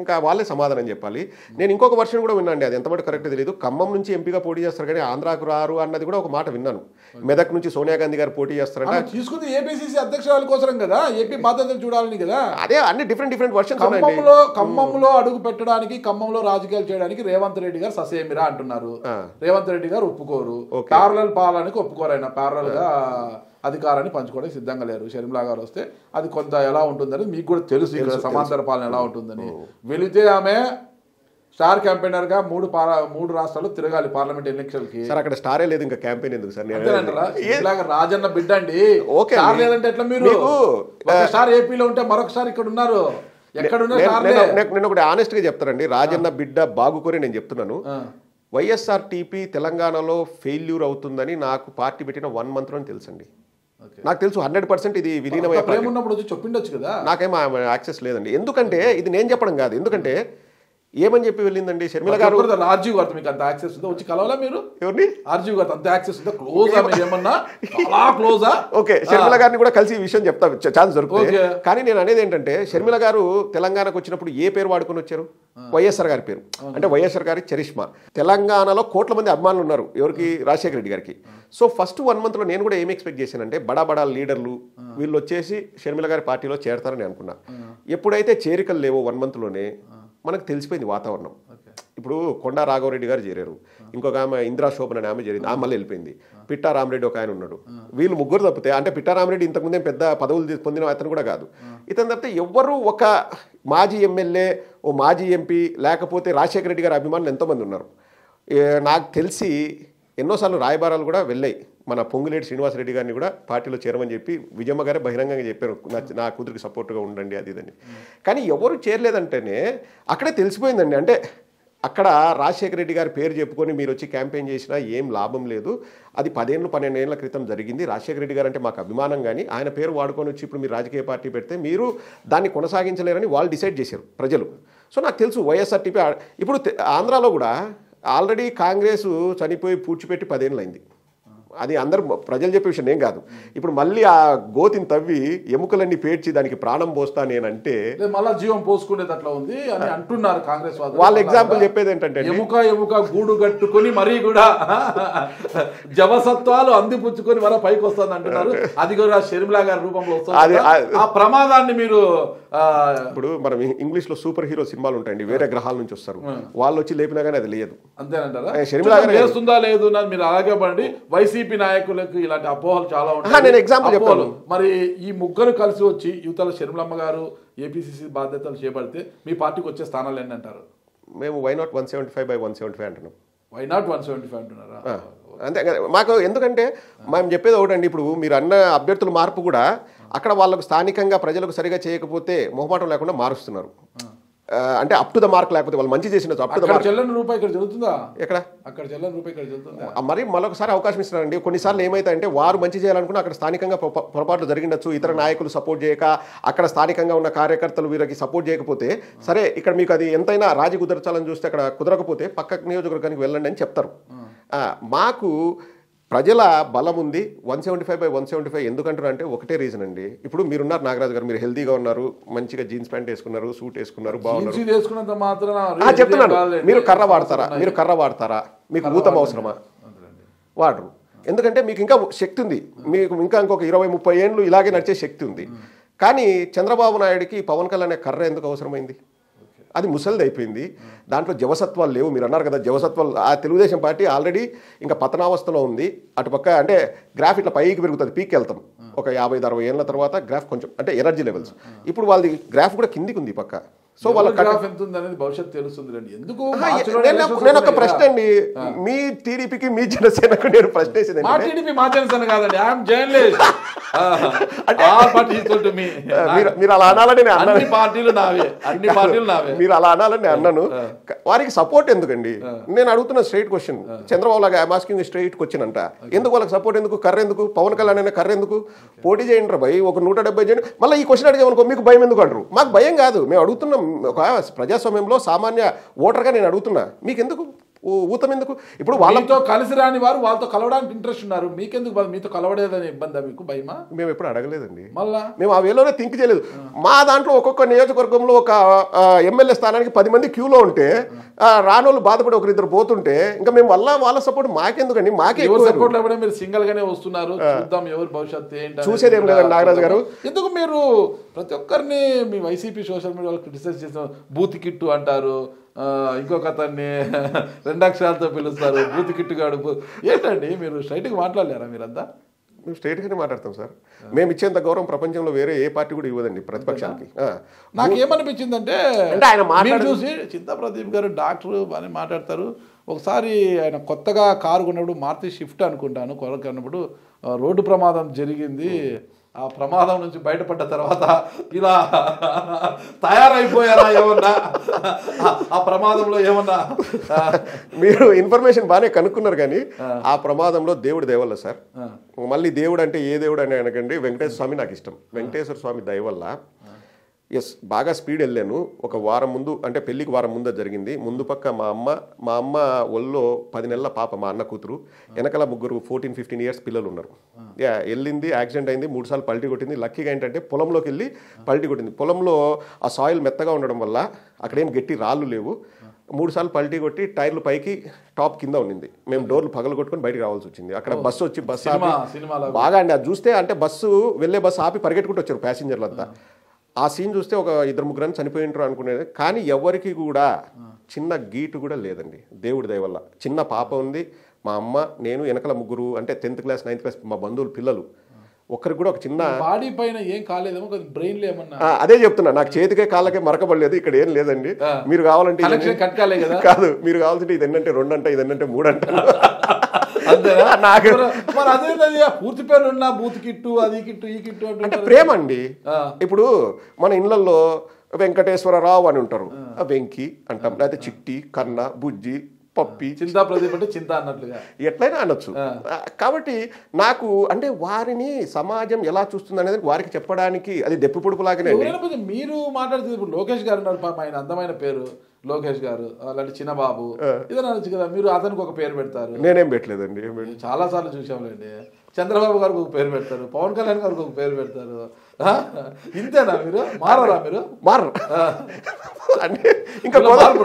ఇంకా వాళ్ళే సమాధానం చెప్పాలి. నేను ఇంకొక వర్షన్ కూడా విన్నాండి, అది ఎంతమంది కరెక్ట్ తెలియదు. ఖమ్మం నుంచి ఎంపీగా పోటీ చేస్తారు కానీ ఆంధ్రాకు రారు అన్నది కూడా ఒక మాట విన్నాను. మెదక్ నుంచి సోనియా గాంధీ గారు పోటీ చేస్తారంట. తీసుకుంది ఏపీసీసీ అధ్యక్షురాల కోసం కదా, ఏపీ బాధ్యతలు చూడాలని కదా. అదే అన్ని డిఫరెంట్ వర్షన్స్. ఖమ్మంలో అడుగు పెట్టడానికి, ఖమ్మంలో రాజకీయాలు చేయడానికి రేవంత్ రెడ్డి గారు ససేమిరా అంటున్నారు. రేవంత్ రెడ్డి గారు ఒప్పుకోరు, ప్యారలల్ పాలనకి ఒప్పుకోరు. ఆయన ప్యారలల్ గా అధికారాన్ని పంచుకోవడానికి సిద్ధంగా లేరు. షర్మిలా గారు వస్తే అది కొంత ఎలా ఉంటుందని మీకు కూడా తెలుసు, ఇక్కడ సమాంతర పాలన ఎలా ఉంటుందని. వెళితే ఆమె స్టార్ క్యాంపెయినర్ గా 3 రాష్ట్రాలు తిరగాలి పార్లమెంట్ ఎలక్షన్కి. సార్ అక్కడ స్టారే లేదు, ఇంకా క్యాంపెయిన్ ఎందుకు సార్? ఇలాగ రాజన్న బిడ్డ అండి. స్టార్ లేదంటే ఎట్లా? మీరు ఒక స్టార్ ఏపీలో ఉంటే మరొక స్టార్ ఇక్కడ ఉన్నారు. నేను ఒకటి ఆనెస్ట్గా చెప్తానండి, రాజన్న బిడ్డ బాగుకోరి నేను చెప్తున్నాను. వైఎస్ఆర్టీపీ తెలంగాణలో ఫెయిల్యూర్ అవుతుందని నాకు పార్టీ పెట్టిన 1 monthలోనే తెలుసండి. నాకు తెలుసు 100% ఇది విలీనమైనప్పుడు నాకేమో యాక్సెస్ లేదండి. ఎందుకంటే ఇది నేను చెప్పడం కాదు, ఎందుకంటే ఏమని చెప్పి వెళ్ళిందండి షర్మిల గారు. రాజీవ్ గారు మీకు అంత యాక్సెస్ ఉందా? వచ్చి కలవాలా మీరు? ఎవరిని? రాజీవ్ గారు అంత యాక్సెస్ ఉందా? క్లోజా మీరు ఏమన్నా? చాలా క్లోజా? ఓకే, షర్మిల గారిని కూడా కలిసి ఈ విషయం చెప్తా, ఛాన్స్ దొరుకుతుంది. కానీ నేను అనేది ఏంటంటే షర్మిల గారు తెలంగాణకు వచ్చినప్పుడు ఏ పేరు వాడుకొని వచ్చారు? వైఎస్ఆర్ గారి పేరు, అంటే వైఎస్ఆర్ గారి చరిష్మా. తెలంగాణలో కోట్ల మంది అభిమానులు ఉన్నారు ఎవరికి? రాజశేఖర రెడ్డి గారికి. సో ఫస్ట్ 1 monthలో నేను కూడా ఏం ఎక్స్పెక్ట్ చేశానంటే బడా లీడర్లు వీళ్ళు వచ్చేసి షర్మిల గారి పార్టీలో చేరతారని అనుకున్నా. ఎప్పుడైతే చేరికలు లేవో 1 monthలోనే మనకు తెలిసిపోయింది వాతావరణం. ఇప్పుడు కొండా రాఘవరెడ్డి గారు చేరారు, ఇంకొక ఆమె ఇందిరా శోభన్ అనే ఆమె చేరింది, ఆమె మళ్ళీ వెళ్ళిపోయింది. పిట్టా రామరెడ్డి ఒక ఆయన ఉన్నాడు. వీళ్ళు ముగ్గురు తప్పితే, అంటే పిట్టా రామరెడ్డి ఇంతకుముందే పెద్ద పదవులు పొందిన అతను కూడా కాదు. ఇతను తప్పితే ఎవ్వరూ ఒక మాజీ ఎమ్మెల్యే, ఓ మాజీ ఎంపీ, లేకపోతే రాజశేఖర రెడ్డి గారి అభిమానులు ఎంతోమంది ఉన్నారు. నాకు తెలిసి ఎన్నోసార్లు రాయబారాలు కూడా వెళ్ళాయి. మన పొంగులేటి శ్రీనివాసరెడ్డి గారిని కూడా పార్టీలో చేరమని చెప్పి విజయమ్మ గారే బహిరంగంగా చెప్పారు, నా కూతురికి సపోర్ట్గా ఉండండి అది ఇదని. కానీ ఎవరు చేరలేదంటేనే అక్కడే తెలిసిపోయిందండి. అంటే అక్కడ రాజశేఖర రెడ్డి గారి పేరు చెప్పుకొని మీరు వచ్చి క్యాంపెయిన్ చేసినా ఏం లాభం లేదు. అది 12 ఏళ్ల క్రితం జరిగింది. రాజశేఖర రెడ్డి గారు అంటే మాకు అభిమానం, కానీ ఆయన పేరు వాడుకొని వచ్చి ఇప్పుడు మీరు రాజకీయ పార్టీ పెడితే మీరు దాన్ని కొనసాగించలేరని వాళ్ళు డిసైడ్ చేశారు ప్రజలు. సో నాకు తెలుసు వైఎస్ఆర్టీపీ ఇప్పుడు ఆంధ్రాలో కూడా ఆల్రెడీ కాంగ్రెస్ చనిపోయి పూడ్చిపెట్టి 10 ఏళ్ళు అయింది. అది అందరు ప్రజలు చెప్పే విషయం ఏం కాదు. ఇప్పుడు మళ్ళీ ఆ గోతిని తవ్వి ఎముకలన్నీ పేర్చి దానికి ప్రాణం పోస్తా నేనంటే మళ్ళీ జీవం పోసుకునేది అట్లా ఉంది అని అంటున్నారు కాంగ్రెస్ వాళ్ళ ఎగ్జాంపుల్ చెప్పేది ఏంటంటే ఎముక గూడు కట్టుకొని మరీ కూడా జవసత్వాలు అందిపుచ్చుకొని మరో పైకి వస్తుంది అంటున్నారు. అది కూడా షర్మిల గారి రూపంలో వస్తుంది. ఆ ప్రమాదాన్ని మీరు ఇప్పుడు మనం ఇంగ్లీష్ లో సూపర్ హీరో సినిమాలు ఉంటాయండి, వేరే గ్రహాల నుంచి వస్తారు, వాళ్ళు వచ్చి లేపినా కానీ అది లేదు అంతేనంటారా? షర్మిల గారు వేస్తుందా లేదు మీరు అలాగే పడండి. వైసీపీ నాయకులకు ఇలాంటి అపోహలు చాలా ఉంటాయి. నేను ఎగ్జాంపుల్ చెప్పాను. మరి ఈ ముగ్గురు కలిసి వచ్చి యువతల షర్మిలమ్మ గారు ఏపీసీసీ బాధ్యతలు చేపడితే మీ పార్టీకి వచ్చే స్థానాలు ఎన్ని అంటారు? మేము వై నాట్ 175/175 అంటున్నాం. వై నాట్ 175 అంటున్నారా? అంతే మాకు. ఎందుకంటే మేము చెప్పేది ఒకటండి, ఇప్పుడు మీరు అన్న అభ్యర్థుల మార్పు కూడా అక్కడ వాళ్ళకు స్థానికంగా ప్రజలకు సరిగా చేయకపోతే మొహమాటం లేకుండా మారుస్తున్నారు. అంటే అప్ టు ద మార్క్, లేకపోతే వాళ్ళు మంచి చేసిన అప్ టు ద మార్క్. చెల్లని రూపాయి ఇక్కడ జరుగుతుందా? ఎక్కడ అక్కడ చెల్లని రూపాయి ఇక్కడ జరుగుతుందా? మరి మరొకసారి అవకాశం ఇస్తున్నారండి. కొన్నిసార్లు ఏమైతాయంటే వారు మంచి చేయాలనుకున్నా అక్కడ స్థానికంగా పొరపాట్లు జరిగిండొచ్చు, ఇతర నాయకులు సపోర్ట్ చేయక, అక్కడ స్థానికంగా ఉన్న కార్యకర్తలు వీరికి సపోర్ట్ చేయకపోతే, సరే ఇక్కడ మీకు అది ఎంతైనా రాజీ కుదర్చాలని చూస్తే అక్కడ కుదరకపోతే పక్క నియోజకవర్గానికి వెళ్ళండి అని చెప్తారు. మాకు ప్రజల బలం ఉంది. 175/175 ఎందుకంటారు అంటే ఒకటే రీజన్ అండి. ఇప్పుడు మీరున్నారు నాగరాజు గారు, మీరు హెల్తీగా ఉన్నారు, మంచిగా జీన్స్ ప్యాంట్ వేసుకున్నారు, సూట్ వేసుకున్నారు, బాగున్నారు. చెప్తున్నాను, మీరు కర్ర వాడతారా? మీకు ఊతం అవసరమా? వాడరు. ఎందుకంటే మీకు ఇంకా శక్తి ఉంది, మీకు ఇంకా ఇంకొక 20-30 ఏళ్ళు ఇలాగే నడిచే శక్తి ఉంది. కానీ చంద్రబాబు నాయుడికి పవన్ కళ్యాణ్ అనే కర్ర ఎందుకు అవసరమైంది? అది ముసలిది అయిపోయింది. దాంట్లో జవసత్వాలు లేవు. మీరు అన్నారు కదా జవసత్వాలు. ఆ తెలుగుదేశం పార్టీ ఆల్రెడీ ఇంకా పతనావస్థలో ఉంది. అటుపక్క అంటే గ్రాఫ్ ఇట్లా పైకి పెరుగుతుంది, పీక్ వెళ్తాం. ఒక 50-60 ఏళ్ళ తర్వాత గ్రాఫ్ కొంచెం అంటే ఎనర్జీ లెవెల్స్. ఇప్పుడు వాళ్ళది గ్రాఫ్ కూడా కిందికి ఉంది పక్క. సో వాళ్ళ భవిష్యత్తు తెలుస్తుంది. ఎందుకు నేను ఒక ప్రశ్న అండి, మీ టీడీపీకి మీ జనసేనకు నేను ప్రశ్న వేసింది. మీరు అలా అనాలని మీరు అలా అనాలని అన్నాను. వారికి సపోర్ట్ ఎందుకండి? నేను అడుగుతున్న స్ట్రైట్ క్వశ్చన్. చంద్రబాబు లాగా ఆస్కింగ్ స్ట్రైట్ క్వశ్చన్ అంట. ఎందుకు వాళ్ళకి సపోర్ట్ ఎందుకు? కర్ర ఎందుకు? పవన్ కళ్యాణ్ అనే కర్ర ఎందుకు? పోటీ చేయండి రా భయ్, ఒక 170 చేయండి. మళ్ళీ ఈ క్వశ్చన్ అడిగామనుకో మీకు భయం ఎందుకు అంటారు. మాకు భయం కాదు, మేము అడుగుతున్నాం. ఒక ప్రజాస్వామ్యంలో సామాన్య ఓటర్గా నేను అడుగుతున్నా, మీకెందుకు ఊతం ఎందుకు? ఇప్పుడు వాళ్ళతో కలిసి రాని వారు వాళ్ళతో కలవడానికి ఇంట్రెస్ట్ ఉన్నారు, మీకెందుకు మీతో కలవడేదని ఇబ్బంది? మీకు భయమా? మేము ఎప్పుడు అడగలేదండి, మళ్ళా మేము ఆ వేలోనే థింక్ చేయలేదు. మా దాంట్లో ఒక్కొక్క నియోజకవర్గంలో ఒక ఎమ్మెల్యే స్థానానికి 10 మంది క్యూలో ఉంటే రానోళ్ళు బాధపడి ఒకరిద్దరు పోతుంటే ఇంకా మేము వాళ్ళ సపోర్ట్ మాకెందుకండి? మాకే సపోర్ట్ లేకపోతే మీరు సింగిల్ గానే వస్తున్నారు. చూద్దాం ఎవరు భవిష్యత్తు ఏంటి చూసేది ఏం లేదండి నాగరాజు గారు. ఎందుకు మీరు ప్రతి ఒక్కరిని మీ వైసీపీ సోషల్ మీడియాలో క్రిటిసైజ్ చేసిన బూత్ కిట్టు అంటారు, ఇంకొక అతన్ని 2 అక్షరాలతో పిలుస్తారు బూత్ కిట్టు గాడు. ఏంటండి మీరు స్ట్రైట్గా మాట్లాడలేరా? మీరంతా మేము స్ట్రైట్గానే మాట్లాడతాం సార్. మేము ఇచ్చేంత గౌరవం ప్రపంచంలో వేరే ఏ పార్టీ కూడా ఇవ్వదండి ప్రతిపక్షానికి. నాకేమనిపించిందంటే ఆయన చూసి చింతా ప్రదీప్ గారు డాక్టర్ అని మాట్లాడతారు. ఒకసారి ఆయన కొత్తగా కారు కొన్నప్పుడు మారుతి షిఫ్ట్ అనుకుంటాను కొన్నప్పుడు రోడ్డు ప్రమాదం జరిగింది, ఆ ప్రమాదం నుంచి బయటపడ్డ తర్వాత ఇలా తయారైపోయారా ఏమన్నా? ఆ ప్రమాదంలో ఏమన్నా మీరు ఇన్ఫర్మేషన్ బాగానే కనుక్కున్నారు, కానీ ఆ ప్రమాదంలో దేవుడి దయ వల్ల సార్, మళ్ళీ దేవుడు అంటే ఏ దేవుడు అని అనకండి, వెంకటేశ్వర స్వామి నాకు ఇష్టం. వెంకటేశ్వర స్వామి దయ వల్ల ఎస్ బాగా స్పీడ్ వెళ్ళాను. ఒక వారం ముందు, అంటే పెళ్ళికి వారం ముందు జరిగింది. ముందు పక్క మా అమ్మ ఒళ్ళో 10 నెలల పాప, మా అన్న కూతురు, వెనకాల ముగ్గురు 14-15 ఇయర్స్ పిల్లలు ఉన్నారు. వెళ్ళింది, యాక్సిడెంట్ అయింది, 3 సార్లు పల్టీ కొట్టింది. లక్కీగా ఏంటంటే పొలంలోకి వెళ్ళి పల్టీ కొట్టింది. పొలంలో ఆ సాయిల్ మెత్తగా ఉండడం వల్ల అక్కడేం గట్టి రాళ్ళు లేవు. 3 సార్లు పల్టీ కొట్టి టైర్లు పైకి, టాప్ కింద ఉండింది. మేము డోర్లు పగలు కొట్టుకొని బయటకు రావాల్సి వచ్చింది. అక్కడ బస్సు వచ్చి బాగా అండి అది చూస్తే, అంటే బస్సు వెళ్ళే బస్సు ఆపి పరిగెట్టుకుంటూ వచ్చారు ప్యాసింజర్లు అంతా. ఆ సీన్ చూస్తే ఒక 2-3 చనిపోయి ఉంటారు అనుకునేది, కానీ ఎవరికి కూడా చిన్న గీటు కూడా లేదండి దేవుడి దయ వల్ల. చిన్న పాప ఉంది, మా అమ్మ, నేను, వెనకాల ముగ్గురు, అంటే 10th క్లాస్ 9th క్లాస్ మా బంధువులు పిల్లలు. ఒక్కరికి కూడా ఒక చిన్న బాడీ పైన ఏం కాలేదేమో, బ్రెయిన్ లో ఏమన్నా. అదే చెప్తున్నా, నాకు చేతికే కాళ్ళకే మరకబడలేదు, ఇక్కడ ఏం లేదండి. మీరు కావాలంటే కాదు, మీరు కావాల్సింటే ఇది ఎన్నంటే 2 అంట, ఇది ఎన్నంటే 3 అంట. నాకు పూర్తి పేరు ఉన్నా బూత్ కిట్టు, అది కిట్టు, ఈ కిట్టు అంటే ప్రేమ అండి. ఇప్పుడు మన ఇళ్లలో వెంకటేశ్వరరావు అని ఉంటారు, వెంకి అంటాం, లేకపోతే చిట్టి, కన్న, బుజ్జి, పప్పి, చింతా ప్రదీప్ అంటే చింత అన్నట్లుగా ఎట్లయినా అనొచ్చు. కాబట్టి నాకు అంటే వారిని సమాజం ఎలా చూస్తుంది అనేది వారికి చెప్పడానికి అది దెప్పి పొడుపులాగానే. మీరు మాట్లాడుతుంది ఇప్పుడు లోకేష్ గారు ఉన్నారు, పాప ఆయన అందమైన పేరు లోకేష్ గారు, అలాంటి చిన్నబాబు, ఇదని అనొచ్చు కదా. మీరు అతనికి ఒక పేరు పెడతారు. నేనేం పెట్టలేదండి, చాలా సార్లు చూసాంలేండి. చంద్రబాబు గారికి ఒక పేరు పెడతారు, పవన్ కళ్యాణ్ గారికి ఒక పేరు పెడతారు. ఇంతేనా? మీరు మారరా? మీరు మారరు అంటే ఇంకా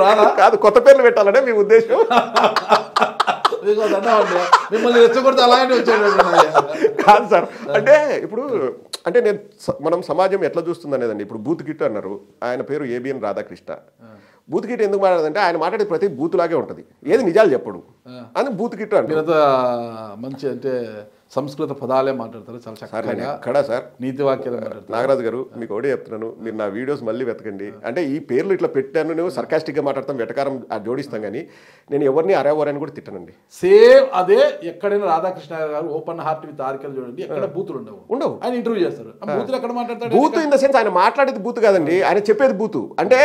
రాదా? కాదు, కొత్త పేర్లు పెట్టాలనే మీ ఉద్దేశం? మిమ్మల్ని రెచ్చగొడితే అలాగే వచ్చాడు. కాదు సార్, అంటే ఇప్పుడు అంటే మనం సమాజం ఎట్లా చూస్తుంది అనేదండి. ఇప్పుడు బూత్ కిట్టు అన్నారు, ఆయన పేరు ఏబిఎన్ రాధాకృష్ణ. బూత్ కిట్ ఎందుకు మాట్లాడదంటే ఆయన మాట్లాడేది ప్రతి బూతులాగే ఉంటుంది, ఏది నిజాలు చెప్పడు అని బూత్ కిట్ అంటే. మంచి అంటే సంస్కృత పదాలే మాట్లాడతారు, చాలా చక్కగా సార్ నీతి వాక్యాలు మాట్లాడతారు. నాగరాజు గారు మీకు ఒకటే చెప్తున్నాను, మీరు నా వీడియోస్ మళ్ళీ వెతకండి. అంటే ఈ పేర్లు ఇట్లా పెట్టాను, నేను సర్కాస్టిక్గా మాట్లాడతాం, వెటకారం జోడిస్తాం, కానీ నేను ఎవరిని అరేవరని కూడా తిట్టనండి. సేమ్ అదే ఎక్కడైనా రాధాకృష్ణ గారు ఓపెన్ హార్ట్ విత్ ఆర్కెల్ చూడండి, ఎక్కడ బూతులు ఉండవు. ఆయన ఇంటర్వ్యూ చేస్తారు, బూతులు ఎక్కడ మాట్లాడతారు? బూత్ ఇన్ ద సెన్స్ ఆయన మాట్లాడేది బూత్ కాదండి, ఆయన చెప్పేది బూతు. అంటే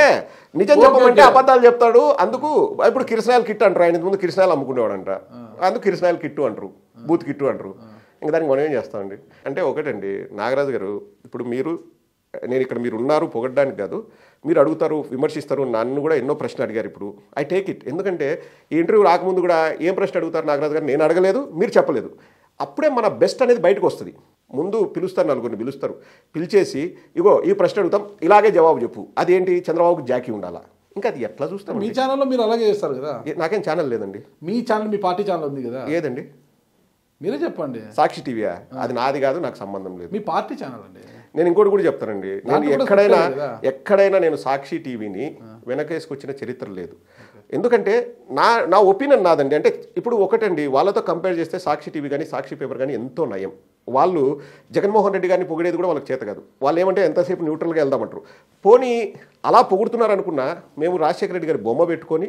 నిజం చెప్పమంటే అబద్ధాలు చెప్తాడు. అందుకు ఇప్పుడు కిరసనాయలు కిట్టు అంటారు, ఆయన ముందు కిరసనాయలు అమ్ముకునేవాడు అంట, అందుకు కిరసనాయలు కిట్టు అంటారు, బూత్ కిట్టు అంటారు. ఇంకా దానికి మనం ఏం చేస్తామండి? అంటే ఒకటండి నాగరాజు గారు, ఇప్పుడు నేను ఇక్కడ మీరు ఉన్నారు పొగడ్డానికి కాదు, మీరు అడుగుతారు, విమర్శిస్తారు, నన్ను కూడా ఎన్నో ప్రశ్నలు అడిగారు. ఇప్పుడు ఐ టేక్ ఇట్. ఎందుకంటే ఈ ఇంటర్వ్యూ రాకముందు కూడా ఏం ప్రశ్న అడుగుతారు నాగరాజు గారు, నేను అడగలేదు, మీరు చెప్పలేదు. అప్పుడే మన బెస్ట్ అనేది బయటకు వస్తుంది. ముందు పిలుస్తారు, నలుగురిని పిలుస్తారు, పిలిచేసి ఇగో ఈ ప్రశ్న అడుగుతాం, ఇలాగే జవాబు చెప్పు. అదేంటి, చంద్రబాబుకి జాకీ ఉండాలా? ఇంకా అది ఎట్లా చూస్తాం? మీ ఛానల్లో మీరు అలాగే చేస్తారు కదా. నాకేం ఛానల్ లేదండి. మీ ఛానల్, మీ పార్టీ ఛానల్ ఉంది కదా. ఏదండి? మీరే చెప్పండి. సాక్షి టీవీయా? అది నాది కాదు, నాకు సంబంధం లేదు. మీ పార్టీ ఛానల్ అండి. నేను ఇంకోటి కూడా చెప్తానండి, నేను ఎక్కడైనా నేను సాక్షి టీవీని వెనకేసుకొచ్చిన చరిత్ర లేదు. ఎందుకంటే నా ఒపీనియన్ నాదండి. అంటే ఇప్పుడు ఒకటండి, వాళ్ళతో కంపేర్ చేస్తే సాక్షి టీవీ కానీ సాక్షి పేపర్ కానీ ఎంతో నయం. వాళ్ళు జగన్మోహన్ రెడ్డి గారిని పొగిడేది కూడా వాళ్ళకి చేత కాదు. వాళ్ళు ఏమంటే ఎంతసేపు న్యూట్రల్గా వెళ్దామంటారు. పోనీ అలా పొగుడుతున్నారు అనుకున్నా, మేము రాజశేఖర రెడ్డి గారి బొమ్మ పెట్టుకొని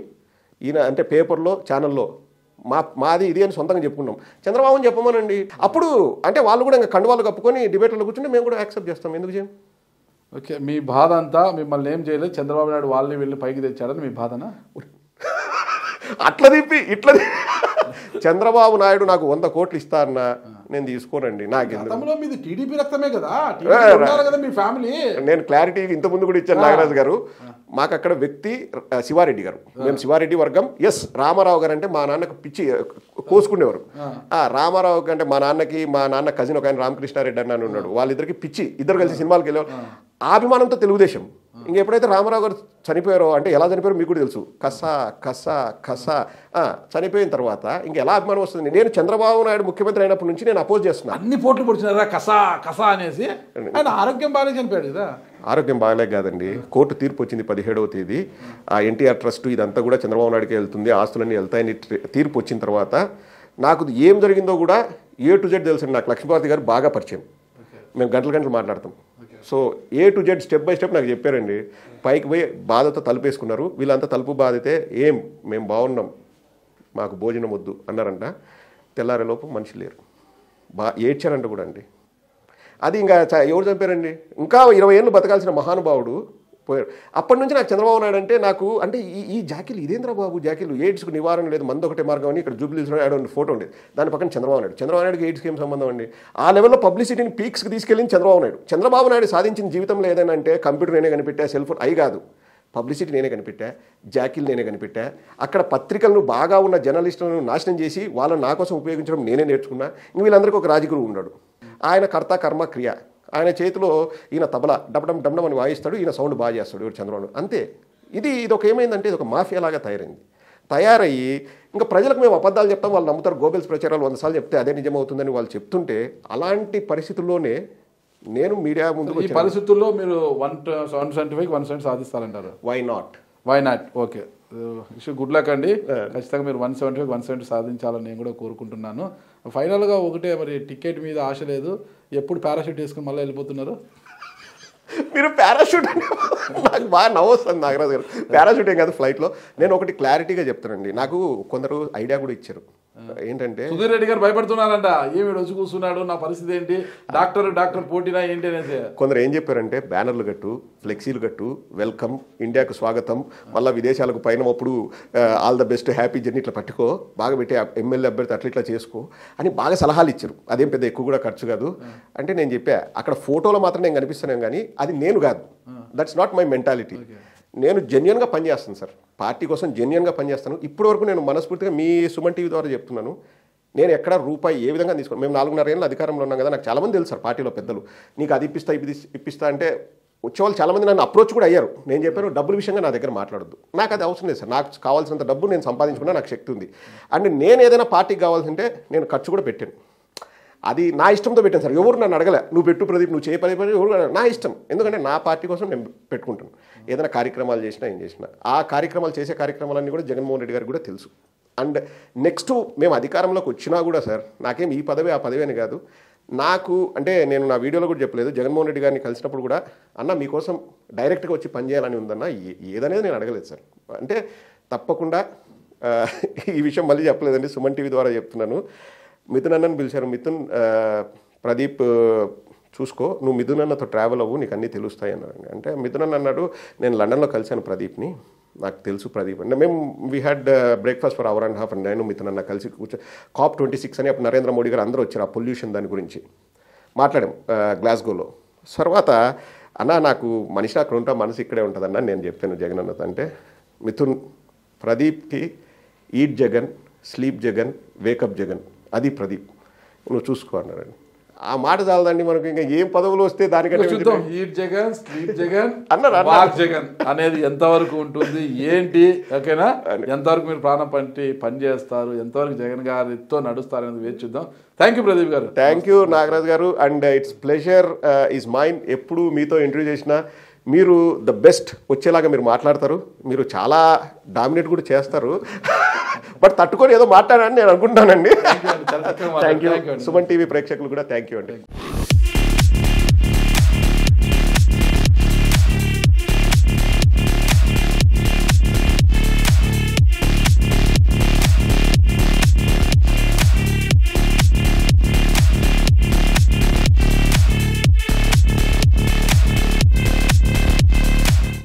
ఈయన అంటే పేపర్లో ఛానల్లో మాది ఇది అని సొంతంగా చెప్పుకున్నాం. చంద్రబాబుని చెప్పమనండి. అప్పుడు అంటే వాళ్ళు కూడా ఇంకా కండువాళ్ళు కప్పుకొని డిబేట్లో కూర్చుంటే మేము కూడా యాక్సెప్ట్ చేస్తాం. ఎందుకు చేయం? ఓకే, మీ బాధ అంతా మిమ్మల్ని ఏం చేయలేదు, చంద్రబాబు నాయుడు వాళ్ళని వెళ్ళి పైకి తెచ్చాడని మీ బాధనా? అట్లా తిప్పి ఇట్లా చంద్రబాబు నాయుడు నాకు 100 కోట్లు ఇస్తా అన్నా నేను తీసుకోనండి. టీడీపీ రక్తమే కదా మీ ఫ్యామిలీ. నేను క్లారిటీ ఇంతకుముందు కూడా ఇచ్చాను నాగరాజు గారు. మాకు అక్కడ వ్యక్తి శివారెడ్డి గారు, మేము శివారెడ్డి వర్గం. ఎస్, రామారావు గారు అంటే మా నాన్నకు పిచ్చి కోసుకునేవారు. రామారావు అంటే మా నాన్న కజిన్ ఒక ఆయన రామకృష్ణారెడ్డి అని ఉన్నాడు, వాళ్ళిద్దరికి పిచ్చి, ఇద్దరు కలిసి సినిమాలకు వెళ్ళేవారు. ఆ అభిమానంతో తెలుగుదేశం. ఇంకెప్పుడైతే రామారావు గారు చనిపోయారో, అంటే ఎలా చనిపోయారో మీకు కూడా తెలుసు, కసా చనిపోయిన తర్వాత ఇంక ఎలా అభిమానం వస్తుంది? నేను చంద్రబాబు నాయుడు ముఖ్యమంత్రి అయినప్పటి నుంచి నేను అపోజ్ చేస్తున్నాను. అన్ని పోట్లు పొడిచినారా కసా అనేసి. ఆయన ఆరోగ్యం బాగానే చనిపోయాడు కదా. ఆరోగ్యం బాగాలే కాదండి, కోర్టు తీర్పు వచ్చింది 17వ తేదీ. ఆ ఎన్టీఆర్ ట్రస్ట్ ఇదంతా కూడా చంద్రబాబు నాయుడుకి వెళ్తుంది, ఆస్తులన్నీ వెళ్తాయని తీర్పు వచ్చిన తర్వాత నాకు ఏం జరిగిందో కూడా A to Z తెలుసండి. నాకు లక్ష్మీపార్వతి గారు బాగా పరిచయం, మేము గంటలు మాట్లాడతాం. So A to Z step by step నాకు చెప్పారండి. పైకి పోయి బాధతో తలుపేసుకున్నారు. వీళ్ళంతా తలుపు బాధితే మేము బాగున్నాం, మాకు భోజనం వద్దు అన్నారంట. తెల్లారేలోపు మనిషి లేరు. ఏడ్చారంట కూడా అండి. అది ఇంకా ఎవరు చంపారండి? ఇంకా 20 ఏళ్ళు బతకాల్సిన మహానుభావుడు పోయాడు. అప్పటి నుంచి నాకు చంద్రబాబు నాయుడు అంటే నాకు అంటే ఈ జాకీలు ఇదేంద్ర బాబు జాకీలు, ఎయిడ్స్కు నివారణ లేదు, మందు ఒకటే మార్గం అని ఇక్కడ జూబ్లీస్లో ఆడ ఫోటో ఉండేది, దాని పక్కన చంద్రబాబు నాయుడుకి ఎయిడ్స్కి ఏం సంబంధం అండి? ఆ లెవెల్లో పబ్లిసిటీని పీక్స్కి తీసుకెళ్ళింది చంద్రబాబు నాయుడు సాధించిన జీవితంలో ఏదైనా అంటే కంప్యూటర్ నేనే కనిపెట్టా, సెల్ ఫోన్ అయి కాదు, పబ్లిసిటీ నేనే కనిపెట్టా, జాకీలు నేనే కనిపెట్టా, అక్కడ పత్రికలను బాగా ఉన్న జర్నలిస్టులను నాశనం చేసి వాళ్ళని నా కోసం ఉపయోగించడం నేనే నేర్చుకున్నా. ఇంక వీళ్ళందరికీ ఒక రాజగురువు ఉన్నాడు, ఆయన కర్త కర్మ క్రియ, ఆయన చేతిలో ఈయన తబలా డబడం డబడం అని వాయిస్తాడు, ఈయన సౌండ్ బాగా చేస్తాడు ఎవరు చంద్రబాబు. అంతే. ఇది ఒక ఏమైందంటే ఇది ఒక మాఫియా లాగా తయారయ్యి ఇంకా ప్రజలకు మేము అబద్ధాలు చెప్తాం, వాళ్ళు నమ్ముతారు. గోబెల్స్ ప్రచారాలు 100 సార్లు చెప్తే అదే నిజమవుతుందని వాళ్ళు చెప్తుంటే అలాంటి పరిస్థితుల్లోనే నేను మీడియా ముందు ఈ పరిస్థితుల్లో మీరు 175 170 సాధిస్తారంటారు. Why not? Okay, good luck అండి. ఖచ్చితంగా మీరు 175 170 సాధించాలని నేను కూడా కోరుకుంటున్నాను. ఫైనల్గా ఒకటే, మరి టికెట్ మీద ఆశ లేదు, ఎప్పుడు పారాషూట్ వేసుకుని మళ్ళీ వెళ్ళిపోతున్నారు? మీరు పారాషూట్ అంటే నాకు బాగా నవ్వొస్తుంది నాగరాజు గారు. పారాషూట్ ఏం కాదు, ఫ్లైట్లో. నేను ఒకటి క్లారిటీగా చెప్తానండి, నాకు కొందరు ఐడియా కూడా ఇచ్చారు. ఏంటంటే సుధీర్ రెడ్డి గారు భయపడుతున్నారంట, ఏమి వచ్చి కూర్చున్నాడు, నా పరిస్థితి ఏంటి, డాక్టర్ పోటీనా ఏంటి అనేది. కొందరు ఏం చెప్పారంటే బ్యానర్లు కట్టు, ఫ్లెక్సీలు కట్టు, వెల్కమ్ ఇండియాకు స్వాగతం, మళ్ళీ విదేశాలకు పైన అప్పుడు all the best happy journey ఇట్లా పట్టుకో, బాగా పెట్టి ఎమ్మెల్యే అభ్యర్థి అట్లా ఇట్లా చేసుకో అని బాగా సలహాలు ఇచ్చారు. అదేం పెద్ద ఎక్కువ కూడా ఖర్చు కాదు అంటే నేను చెప్పా, అక్కడ ఫోటోలో మాత్రం నేను కనిపిస్తున్నాను కానీ అది నేను కాదు, దట్స్ నాట్ మై మెంటాలిటీ. నేను జెన్యున్గా పనిచేస్తాను సార్, పార్టీ కోసం జెన్యున్గా పనిచేస్తాను. ఇప్పటివరకు నేను మనస్ఫూర్తిగా మీ సుమన్ టీవీ ద్వారా చెప్తున్నాను, నేను ఎక్కడ రూపాయి ఏ విధంగా తీసుకోను. మేము 4.5 ఏళ్ళు అధికారంలో ఉన్నాం కదా, నాకు చాలామంది తెలుసు సార్ పార్టీలో పెద్దలు, నీకు అది ఇప్పిస్తా అంటే వచ్చేవాళ్ళు చాలామంది నన్ను అప్రోచ్ కూడా అయ్యారు. నేను చెప్పాను డబ్బుల విషయంగా నా దగ్గర మాట్లాడద్దు, నాకు అది అవసరం లేదు సార్, నాకు కావాల్సినంత డబ్బు నేను సంపాదించుకున్నా, నాకు శక్తి ఉంది. అండ్ నేను ఏదైనా పార్టీకి కావాల్సింటే నేను ఖర్చు కూడా పెట్టాను, అది నా ఇష్టంతో పెట్టాను సార్. ఎవరు నన్ను అడగలే, నువ్వు పెట్టు ప్రదీప్, నువ్వు చేయ పని ఎవరు, నా ఇష్టం. ఎందుకంటే నా పార్టీ కోసం నేను పెట్టుకుంటాను. ఏదైనా కార్యక్రమాలు చేసినా ఏం చేసినా ఆ కార్యక్రమాలు చేసే కార్యక్రమాలన్నీ కూడా జగన్మోహన్ రెడ్డి గారికి కూడా తెలుసు. అండ్ నెక్స్ట్ మేము అధికారంలోకి వచ్చినా కూడా సార్, నాకేం ఈ పదవి ఆ పదవి అని కాదు, నాకు అంటే నేను నా వీడియోలో కూడా చెప్పలేదు, జగన్మోహన్ రెడ్డి గారిని కలిసినప్పుడు కూడా అన్న మీకోసం డైరెక్ట్గా వచ్చి పనిచేయాలని ఉందన్న, ఏదనేది నేను అడగలేదు సార్. అంటే తప్పకుండా ఈ విషయం మళ్ళీ చెప్పలేదండి, సుమన్ టీవీ ద్వారా చెప్తున్నాను. మిథున్ అన్నని పిలిచారు, మిథున్ ప్రదీప్ చూసుకో, నువ్వు మిథున్ అన్నతో ట్రావెల్ అవ్వు, నీకు అన్నీ తెలుస్తాయి అన్నారండి. అంటే మిథున్ అన్న అన్నాడు, నేను లండన్లో కలిశాను ప్రదీప్ని, నాకు తెలుసు ప్రదీప్ అంటే. మేము we had breakfast for 1.5 hours నేను మిథున్ అన్న కలిసి కూర్చో COP26 అని అప్పుడు నరేంద్ర మోడీ గారు అందరూ వచ్చారు, ఆ పొల్యూషన్ దాని గురించి మాట్లాడాం గ్లాస్గోలో. తర్వాత అన్న నాకు మనిషి అక్కడ ఉంటా, మనసు ఇక్కడే ఉంటుందన్న నేను చెప్పాను జగన్ అన్నతో. అంటే మిథున్, ప్రదీప్కి eat Jagan, sleep Jagan, wake up Jagan, అది ప్రదీప్, నువ్వు చూసుకో అన్నారండి. ఆ మాట చాలదండి మనకు, ఇంకా ఏం పదవులు వస్తే దానికంటే ఈట్ జగన్, స్లీప్ జగన్, అన్నారు వాక్ జగన్ అనేది ఎంతవరకు ఉంటుంది ఏంటి, ఓకేనా, ఎంతవరకు మీరు ప్రాణం పని చేస్తారు, ఎంతవరకు జగన్ గారితో నడుస్తారు అనేది వేచి చూద్దాం. థ్యాంక్ యూ ప్రదీప్ గారు. Thank you Nagaraj garu. And it's pleasure is mine. ఎప్పుడు మీతో ఇంటర్వ్యూ చేసినా మీరు ద బెస్ట్ వచ్చేలాగా మీరు మాట్లాడతారు, మీరు చాలా డామినేట్ కూడా చేస్తారు, బట్ తట్టుకొని ఏదో మాట్లాడాలని నేను అనుకుంటున్నానండి. Thank you. సుమన్ టీవీ ప్రేక్షకులు కూడా థ్యాంక్ యూ అండి.